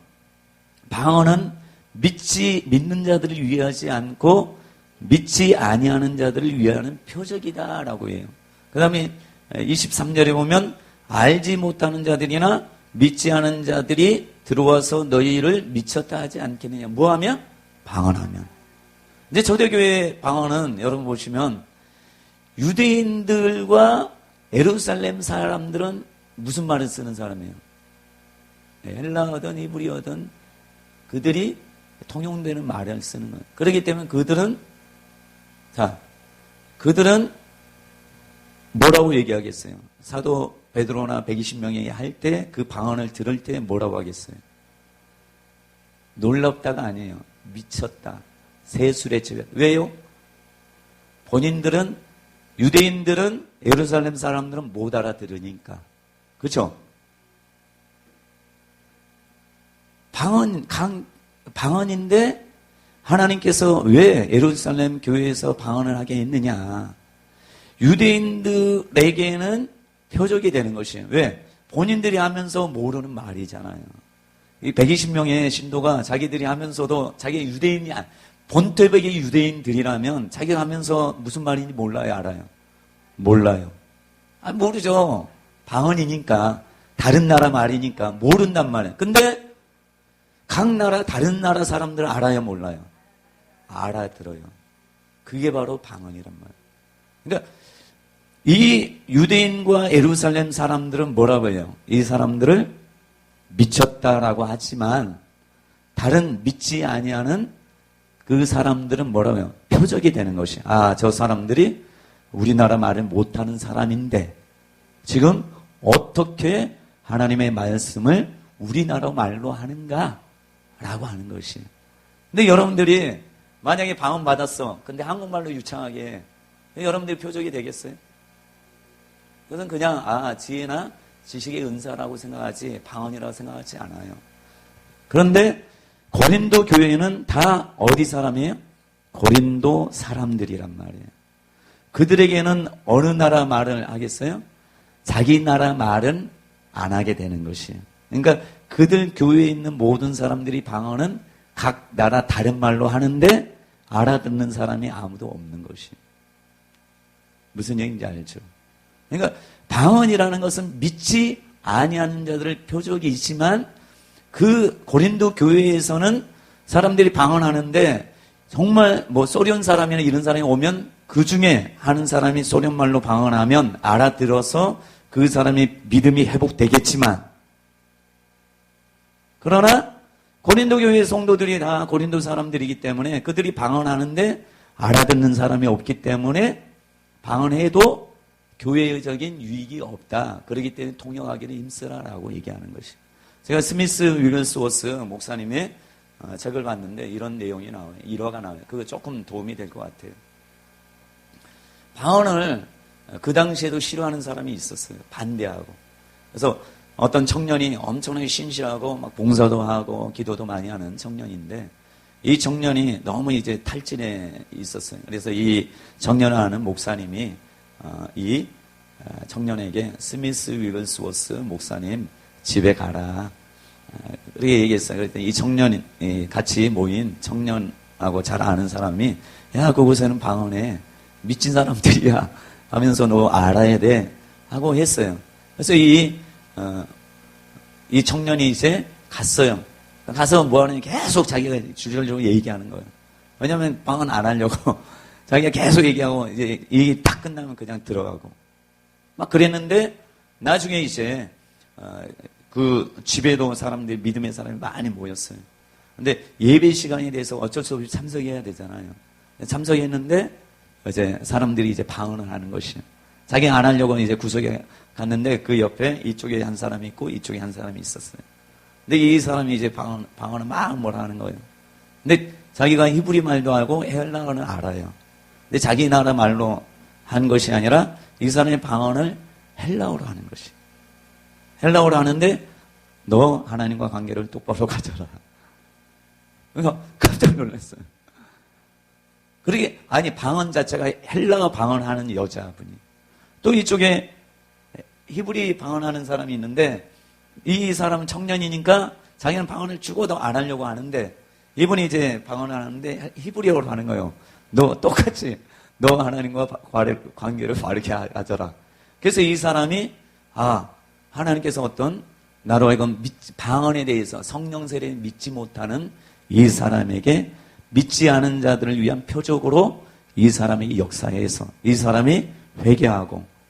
방언은 믿는 자들을 위하지 않고 믿지 아니하는 자들을 위하는 표적이다라고 해요. 그 다음에 23절에 보면 알지 못하는 자들이나 믿지 않은 자들이 들어와서 너희를 미쳤다 하지 않겠느냐. 뭐하면? 방언하면. 이제 초대교회 방언은 여러분 보시면 유대인들과 예루살렘 사람들은 무슨 말을 쓰는 사람이에요? 헬라어든 이브리어든 그들이 통용되는 말을 쓰는 거예요. 그렇기 때문에 그들은 뭐라고 얘기하겠어요? 사도 베드로나 120명이 할 때 그 방언을 들을 때 뭐라고 하겠어요? 놀랍다가 아니에요. 미쳤다. 세술에 찔렸다. 왜요? 본인들은 유대인들은 예루살렘 사람들은 못 알아들으니까. 그렇죠? 방언인데 하나님께서 왜 예루살렘 교회에서 방언을 하게 했느냐. 유대인들에게는 표적이 되는 것이에요. 왜? 본인들이 하면서 모르는 말이잖아요. 이 120명의 신도가 자기들이 하면서도 자기 유대인이 본토백의 유대인들이라면 자기가 하면서 무슨 말인지 몰라요, 알아요? 몰라요. 모르죠. 방언이니까 다른 나라 말이니까 모른단 말이에요. 근데 각 나라 다른 나라 사람들 알아요, 몰라요? 알아들어요. 그게 바로 방언이란 말이에요. 그러니까 이 유대인과 예루살렘 사람들은 뭐라고 해요? 이 사람들을 미쳤다라고 하지만 다른 믿지 아니하는 그 사람들은 뭐라고 해요? 표적이 되는 것이. 저 사람들이 우리나라 말을 못하는 사람인데 지금 어떻게 하나님의 말씀을 우리나라 말로 하는가? 라고 하는 것이. 근데 여러분들이 만약에 방언 받았어. 근데 한국말로 유창하게 여러분들이 표적이 되겠어요? 그것은 그냥 지혜나 지식의 은사라고 생각하지 방언이라고 생각하지 않아요. 그런데 고린도 교회는 다 어디 사람이에요? 고린도 사람들이란 말이에요. 그들에게는 어느 나라 말을 하겠어요? 자기 나라 말은 안 하게 되는 것이에요. 그러니까 그들 교회에 있는 모든 사람들이 방언은 각 나라 다른 말로 하는데 알아듣는 사람이 아무도 없는 것이에요. 무슨 얘기인지 알죠? 그러니까 방언이라는 것은 믿지 아니하는 자들의 표적이 있지만 그 고린도 교회에서는 사람들이 방언하는데 정말 뭐 소련 사람이나 이런 사람이 오면 그 중에 하는 사람이 소련 말로 방언하면 알아들어서 그 사람이 믿음이 회복되겠지만 그러나 고린도 교회 성도들이 다 고린도 사람들이기 때문에 그들이 방언하는데 알아듣는 사람이 없기 때문에 방언해도 교회적인 유익이 없다. 그렇기 때문에 통역하기를 힘쓰라라고 얘기하는 것이. 제가 스미스 위글스워스 목사님의 책을 봤는데 이런 내용이 나와요. 일화가 나와요. 그거 조금 도움이 될 것 같아요. 방언을 그 당시에도 싫어하는 사람이 있었어요. 반대하고. 그래서 어떤 청년이 엄청나게 신실하고 막 봉사도 하고 기도도 많이 하는 청년인데 이 청년이 너무 이제 탈진해 있었어요. 그래서 이 청년을 아는 목사님이 이 청년에게 스미스 위글스워스 목사님 집에 가라. 그렇게 얘기했어요. 그랬더니 이 청년이 같이 모인 청년하고 잘 아는 사람이 야 그곳에는 방언에 미친 사람들이야 하면서 너 알아야 돼 하고 했어요. 그래서 이 청년이 이제 갔어요. 가서 뭐 하느냐 계속 자기가 주저주저 얘기하는 거예요. 왜냐하면 방언 안 하려고 자기가 계속 얘기하고 이제 얘기 딱 끝나면 그냥 들어가고 막 그랬는데 나중에 이제 그 집에도 사람들이 믿음의 사람이 많이 모였어요. 근데 예배 시간에 대해서 어쩔 수 없이 참석해야 되잖아요. 참석했는데 이제 사람들이 이제 방언을 하는 것이에요. 자기 안 하려고 이제 구석에 갔는데 그 옆에 이쪽에 한 사람이 있고 이쪽에 한 사람이 있었어요. 근데 이 사람이 이제 방언을 막 뭐라 하는 거예요. 근데 자기가 히브리 말도 알고 헬라어는 알아요. 근데 자기 나라 말로 한 것이 아니라 이 사람의 방언을 헬라어로 하는 것이. 헬라어로 하는데 너 하나님과 관계를 똑바로 가져라. 그러니까 깜짝 놀랐어요. 그러게 아니 방언 자체가 헬라어 방언하는 여자분이 또 이쪽에 히브리 방언하는 사람이 있는데 이 사람은 청년이니까 자기는 방언을 죽어도 안 하려고 하는데 이분이 이제 방언을 하는데 히브리어로 하는 거예요. 너 똑같이 너 하나님과 관계를 바르게 하져라. 그래서 이 사람이 하나님께서 어떤 나로 하여금 방언에 대해서 성령 세례를 믿지 못하는 이 사람에게 믿지 않은 자들을 위한 표적으로 이 사람이 역사해서 이 사람이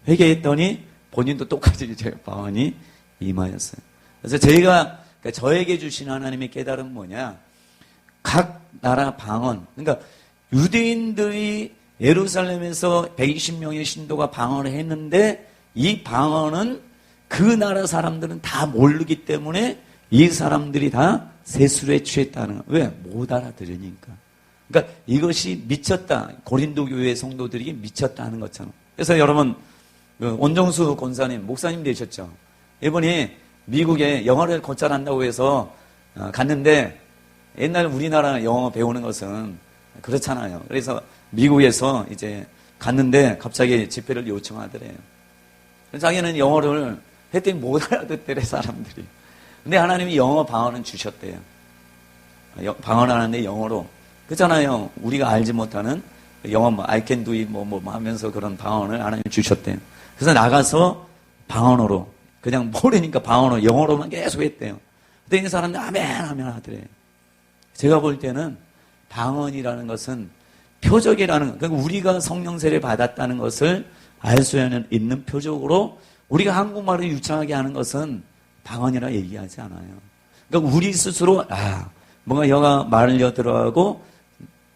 회개했더니 본인도 똑같이 이제 방언이 임하였어요. 그래서 저에게 주신 하나님의 깨달음은 뭐냐? 각 나라 방언. 그러니까 유대인들이 예루살렘에서 120명의 신도가 방언을 했는데 이 방언은 그 나라 사람들은 다 모르기 때문에 이 사람들이 다 세술에 취했다는 거예요. 왜? 못 알아들으니까. 그러니까 이것이 미쳤다. 고린도 교회 성도들이 미쳤다는 것처럼. 그래서 여러분 온정수 권사님, 목사님 되셨죠. 이분이 미국에 영어를 곧잘한다고 해서 갔는데 옛날 우리나라 영어 배우는 것은 그렇잖아요. 그래서 미국에서 이제 갔는데 갑자기 집회를 요청하더래요. 자기는 영어를 했더니 못 알아듣더래 사람들이. 근데 하나님이 영어 방언은 주셨대요. 방언하는데 영어로. 그렇잖아요. 우리가 알지 못하는 영어 I can do it 뭐 하면서 그런 방언을 하나님이 주셨대요. 그래서 나가서 방언으로 그냥 모르니까 방언으로 영어로만 계속 했대요. 근데 이 사람들 아멘 아멘 하더래요. 제가 볼 때는 방언이라는 것은 표적이라는 그러니까 우리가 성령 세례 받았다는 것을 알 수 있는 표적으로 우리가 한국말을 유창하게 하는 것은 방언이라 얘기하지 않아요. 그러니까 우리 스스로 뭔가 영어 말을 들어가고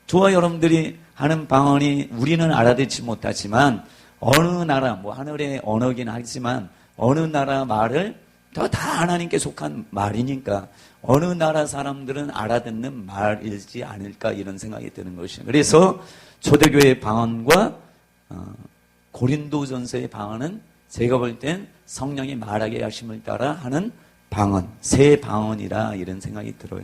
저와 여러분들이 하는 방언이 우리는 알아듣지 못하지만 어느 나라 뭐 하늘의 언어긴 하지만 어느 나라 말을 다 하나님께 속한 말이니까 어느 나라 사람들은 알아듣는 말이지 않을까 이런 생각이 드는 것이에요. 그래서 초대교회의 방언과 고린도전서의 방언은 제가 볼 땐 성령이 말하게 하심을 따라 하는 방언, 새 방언이라 이런 생각이 들어요.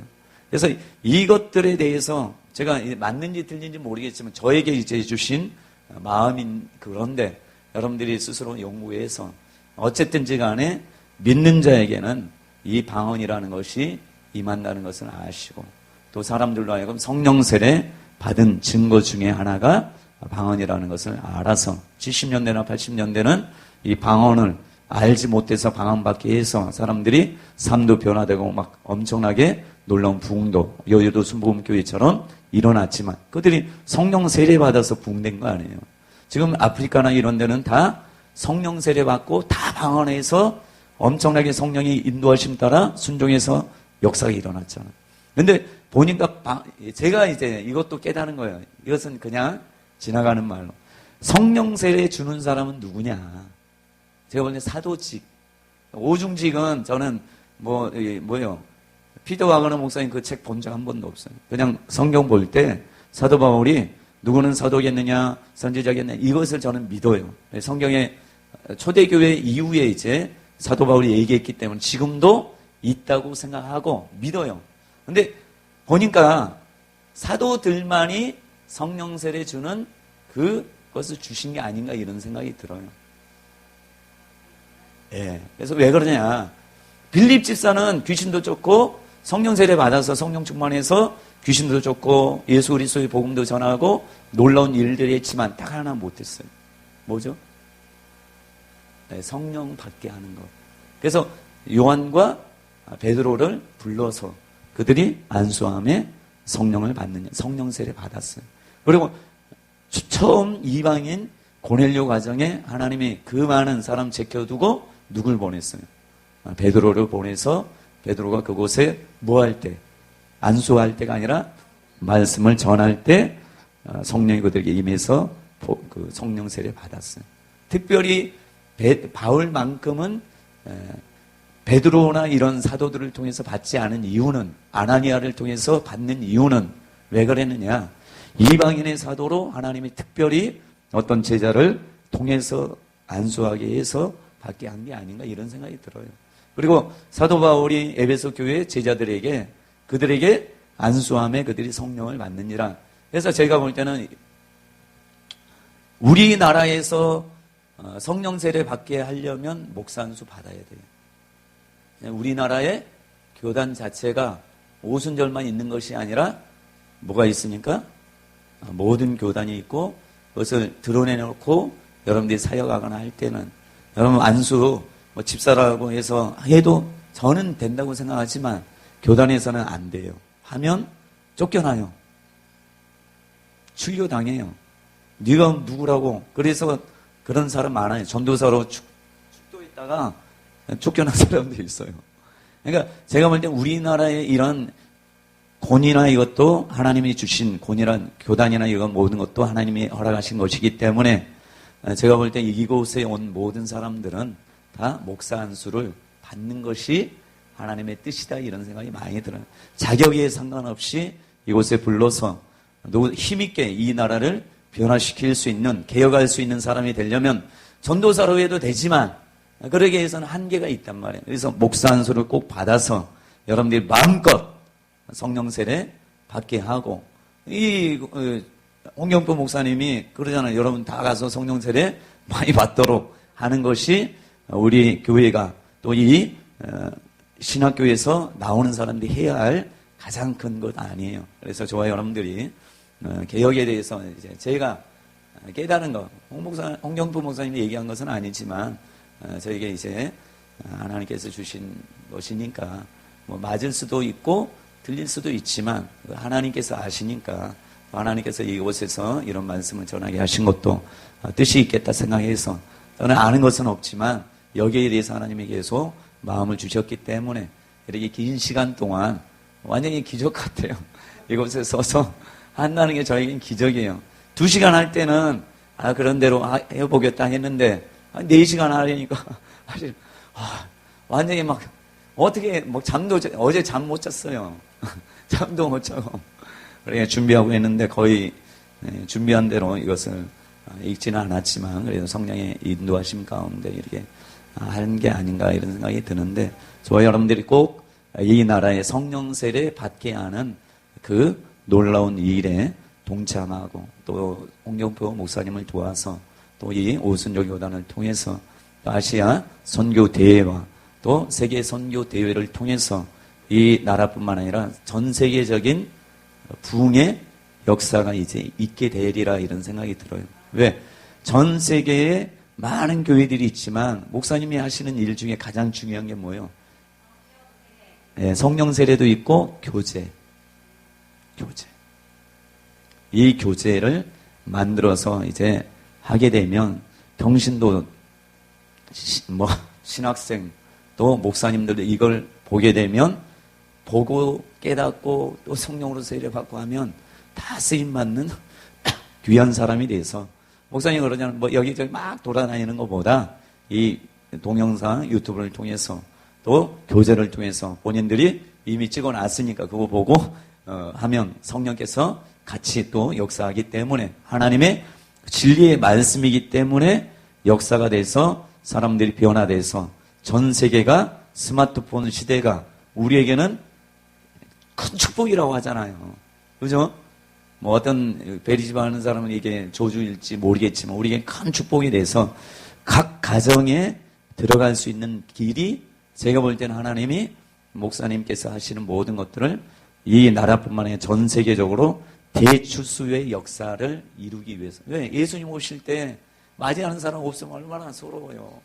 그래서 이것들에 대해서 제가 맞는지 틀린지 모르겠지만 저에게 이제 주신 마음인 그런데 여러분들이 스스로 연구해서 어쨌든지 간에 믿는 자에게는 이 방언이라는 것이 임한다는 것을 아시고 또 사람들로 하여금 성령 세례 받은 증거 중에 하나가 방언이라는 것을 알아서 70년대나 80년대는 이 방언을 알지 못해서 방언받게 해서 사람들이 삶도 변화되고 막 엄청나게 놀라운 부흥도 여의도 순복음교회처럼 일어났지만 그들이 성령 세례 받아서 부흥된 거 아니에요. 지금 아프리카나 이런 데는 다 성령 세례 받고 다 방언해서 엄청나게 성령이 인도하심 따라 순종해서 역사가 일어났잖아요. 근데 보니까 제가 이제 이것도 깨달은 거예요. 이것은 그냥 지나가는 말로 성령 세례 주는 사람은 누구냐? 제가 볼 때 사도직, 오중직은 저는 뭐요? 피터 와그너 목사님 그 책 본 적 한 번도 없어요. 그냥 성경 볼 때 사도 바울이 누구는 사도겠느냐, 선지자겠느냐 이것을 저는 믿어요. 성경의 초대교회 이후에 이제 사도 바울이 얘기했기 때문에 지금도 있다고 생각하고 믿어요. 근데 보니까 사도들만이 성령 세례 주는 그것을 주신 게 아닌가 이런 생각이 들어요. 예. 그래서 왜 그러냐? 빌립 집사는 귀신도 쫓고 성령 세례 받아서 성령 충만해서 귀신도 쫓고 예수 그리스도의 복음도 전하고 놀라운 일들이 했지만 딱 하나 못했어요. 뭐죠? 네, 성령 받게 하는 것. 그래서 요한과 베드로를 불러서 그들이 안수함에 성령을 받느냐, 성령 세례 받았어요. 그리고 처음 이방인 고넬료 가정에 하나님이 그 많은 사람 제껴두고 누굴 보냈어요? 베드로를 보내서 베드로가 그곳에 뭐 할 때? 안수할 때가 아니라 말씀을 전할 때 성령이 그들에게 임해서 그 성령 세례 받았어요. 특별히 바울만큼은 베드로나 이런 사도들을 통해서 받지 않은 이유는 아나니아를 통해서 받는 이유는 왜 그랬느냐? 이방인의 사도로 하나님이 특별히 어떤 제자를 통해서 안수하게 해서 받게 한 게 아닌가 이런 생각이 들어요. 그리고 사도 바울이 에베소 교회 제자들에게 그들에게 안수함에 그들이 성령을 받느니라. 그래서 제가 볼 때는 우리나라에서 성령 세례 받게 하려면 목사 안수 받아야 돼요. 우리나라의 교단 자체가 오순절만 있는 것이 아니라 뭐가 있으니까 모든 교단이 있고 그것을 드러내놓고 여러분들이 사역하거나 할 때는 여러분 안수 집사라고 해서 해도 저는 된다고 생각하지만 교단에서는 안 돼요. 하면 쫓겨나요. 출교당해요. 네가 누구라고. 그래서 그런 사람 많아요. 전도사로 축도했다가 쫓겨난 사람도 있어요. 그러니까 제가 볼 때 우리나라의 이런 권위나 이것도 하나님이 주신 권위란 교단이나 이건 모든 것도 하나님이 허락하신 것이기 때문에 제가 볼 때 이곳에 온 모든 사람들은 다 목사 안수를 받는 것이 하나님의 뜻이다 이런 생각이 많이 들어요. 자격에 상관없이 이곳에 불러서 힘있게 이 나라를 변화시킬 수 있는, 개혁할 수 있는 사람이 되려면 전도사로 해도 되지만 그러기 위해서는 한계가 있단 말이에요. 그래서 목사 안수를 꼭 받아서 여러분들이 마음껏 성령 세례 받게 하고 이 홍경표 목사님이 그러잖아요. 여러분 다 가서 성령 세례 많이 받도록 하는 것이 우리 교회가 또 이 신학교에서 나오는 사람들이 해야 할 가장 큰 것 아니에요. 그래서 저와 여러분들이 개혁에 대해서 이제 제가 깨달은 것, 홍경표 목사님이 얘기한 것은 아니지만 저에게 이제 하나님께서 주신 것이니까 뭐 맞을 수도 있고 들릴 수도 있지만 하나님께서 아시니까 하나님께서 이곳에서 이런 말씀을 전하게 하신 것도 뜻이 있겠다 생각해서 저는 아는 것은 없지만 여기에 대해서 하나님이 계속 마음을 주셨기 때문에 이렇게 긴 시간 동안 완전히 기적 같아요. 이곳에 서서 한다는 게 저에겐 기적이에요. 2시간 할 때는 그런 대로 해보겠다 했는데 4시간 하려니까 사실 완전히 막 어떻게 잠도 어제 잠 못 잤어요. 잠도 못 자고 그래 준비하고 했는데 거의 준비한 대로 이것을 읽지는 않았지만 그래도 성령의 인도하심 가운데 이렇게 하는 게 아닌가 이런 생각이 드는데 저와 여러분들이 꼭 이 나라의 성령 세례 받게 하는 그 놀라운 일에 동참하고 또 홍경표 목사님을 도와서 또 이 오순절 교단을 통해서 또 아시아 선교 대회와 또 세계 선교 대회를 통해서 이 나라뿐만 아니라 전 세계적인 부흥의 역사가 이제 있게 되리라 이런 생각이 들어요. 왜? 전 세계에 많은 교회들이 있지만 목사님이 하시는 일 중에 가장 중요한 게 뭐예요? 네, 성령 세례도 있고 교제. 이 교제를 만들어서 이제 하게 되면 경신도 신학생 또 목사님들도 이걸 보게 되면 보고 깨닫고 또 성령으로 세례받고 하면 다 쓰임받는 귀한 사람이 돼서 목사님 그러냐면 뭐 여기저기 막 돌아다니는 것보다 이 동영상 유튜브를 통해서 또 교제를 통해서 본인들이 이미 찍어놨으니까 그거 보고 하면 성령께서 같이 또 역사하기 때문에 하나님의 진리의 말씀이기 때문에 역사가 돼서 사람들이 변화돼서 전 세계가 스마트폰 시대가 우리에게는 큰 축복이라고 하잖아요. 그죠? 뭐 어떤 베리집 하는 사람은 이게 저주일지 모르겠지만 우리에게 큰 축복이 돼서 각 가정에 들어갈 수 있는 길이 제가 볼 때는 하나님이 목사님께서 하시는 모든 것들을 이 나라뿐만 아니라 전 세계적으로 대추수의 역사를 이루기 위해서. 왜? 예수님 오실 때 맞이하는 사람 없으면 얼마나 서러워요.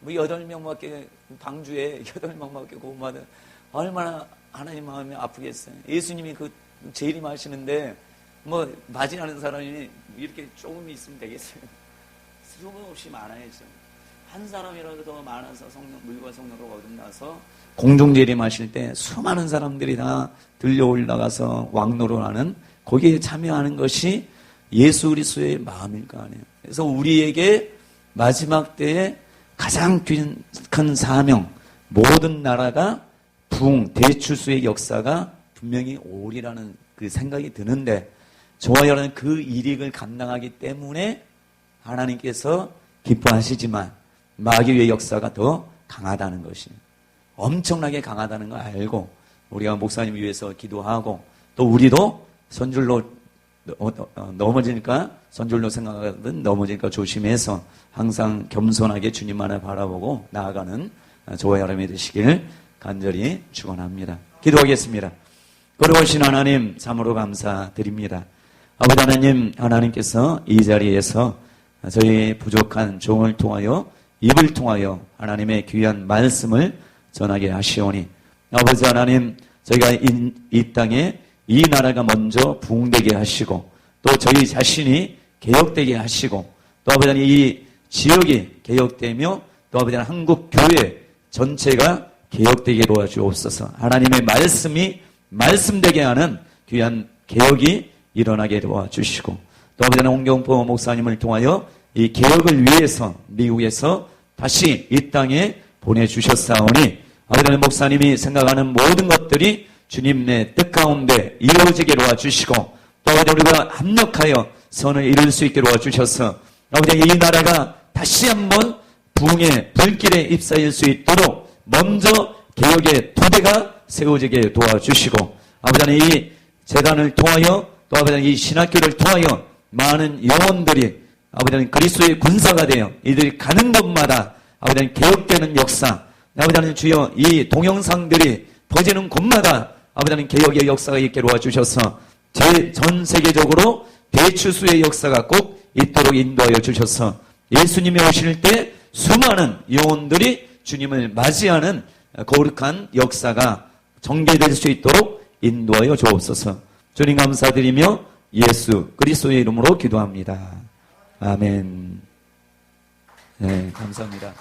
뭐 8명밖에 방주에 8명밖에 구원받은 얼마나 하나님 마음이 아프겠어요. 예수님이 그 재림하시는데 뭐 맞이하는 사람이 이렇게 조금 있으면 되겠어요. 수없이 많아야죠. 한 사람이라도 더 많아서 물과 성령으로 거듭나서 공중 재림하실 때 수많은 사람들이 다 들려 올라가서 왕노릇하는 거기에 참여하는 것이 예수 그리스도의 마음일 거 아니에요. 그래서 우리에게 마지막 때에 가장 큰 사명, 모든 나라가 부흥, 대추수의 역사가 분명히 오리라는 그 생각이 드는데 저와 여러분은 그 일익을 감당하기 때문에 하나님께서 기뻐하시지만 마귀의 역사가 더 강하다는 것이 엄청나게 강하다는 걸 알고 우리가 목사님 위해서 기도하고 또 우리도 선줄로 넘어지니까 선줄로 생각하든 넘어지니까 조심해서 항상 겸손하게 주님만을 바라보고 나아가는 저와 여러분이 되시길 간절히 축원합니다. 기도하겠습니다. 거룩하신 하나님 참으로 감사드립니다. 아버지 하나님, 하나님께서 이 자리에서 저희 부족한 종을 통하여 입을 통하여 하나님의 귀한 말씀을 전하게 하시오니 아버지 하나님, 저희가 이 땅에 이 나라가 먼저 부흥되게 하시고 또 저희 자신이 개혁되게 하시고 또 아버지 하나님 이 지역이 개혁되며 또 아버지 하나님 한국 교회 전체가 개혁되게 도와주옵소서. 하나님의 말씀이 말씀되게 하는 귀한 개혁이 일어나게 도와주시고 또 아버지 하나님 홍경포 목사님을 통하여 이 개혁을 위해서 미국에서 다시 이 땅에 보내주셨사오니 아버지 하나님 목사님이 생각하는 모든 것들이 주님의 뜻 가운데 이루어지게 도와주시고 또 아버지 우리가 합력하여 선을 이룰 수 있게 도와주셔서 아버지 이 나라가 다시 한번 부흥의 불길에 휩싸일 수 있도록 먼저 개혁의 토대가 세워지게 도와주시고 아버지 하나님 이 재단을 통하여 또 아버지 하나님 이 신학교를 통하여 많은 영혼들이 아버지 하나님 그리스도의 군사가 되어 이들이 가는 곳마다 아버지 하나님 개혁되는 역사 아버지 하나님 주여 이 동영상들이 퍼지는 곳마다 아버지 하나님 개혁의 역사가 있게 도와주셔서 전 세계적으로 대추수의 역사가 꼭 있도록 인도하여 주셔서 예수님이 오실 때 수많은 영혼들이 주님을 맞이하는 거룩한 역사가 전개될 수 있도록 인도하여 주옵소서. 주님 감사드리며 예수 그리스도의 이름으로 기도합니다. 아멘. 네, 감사합니다.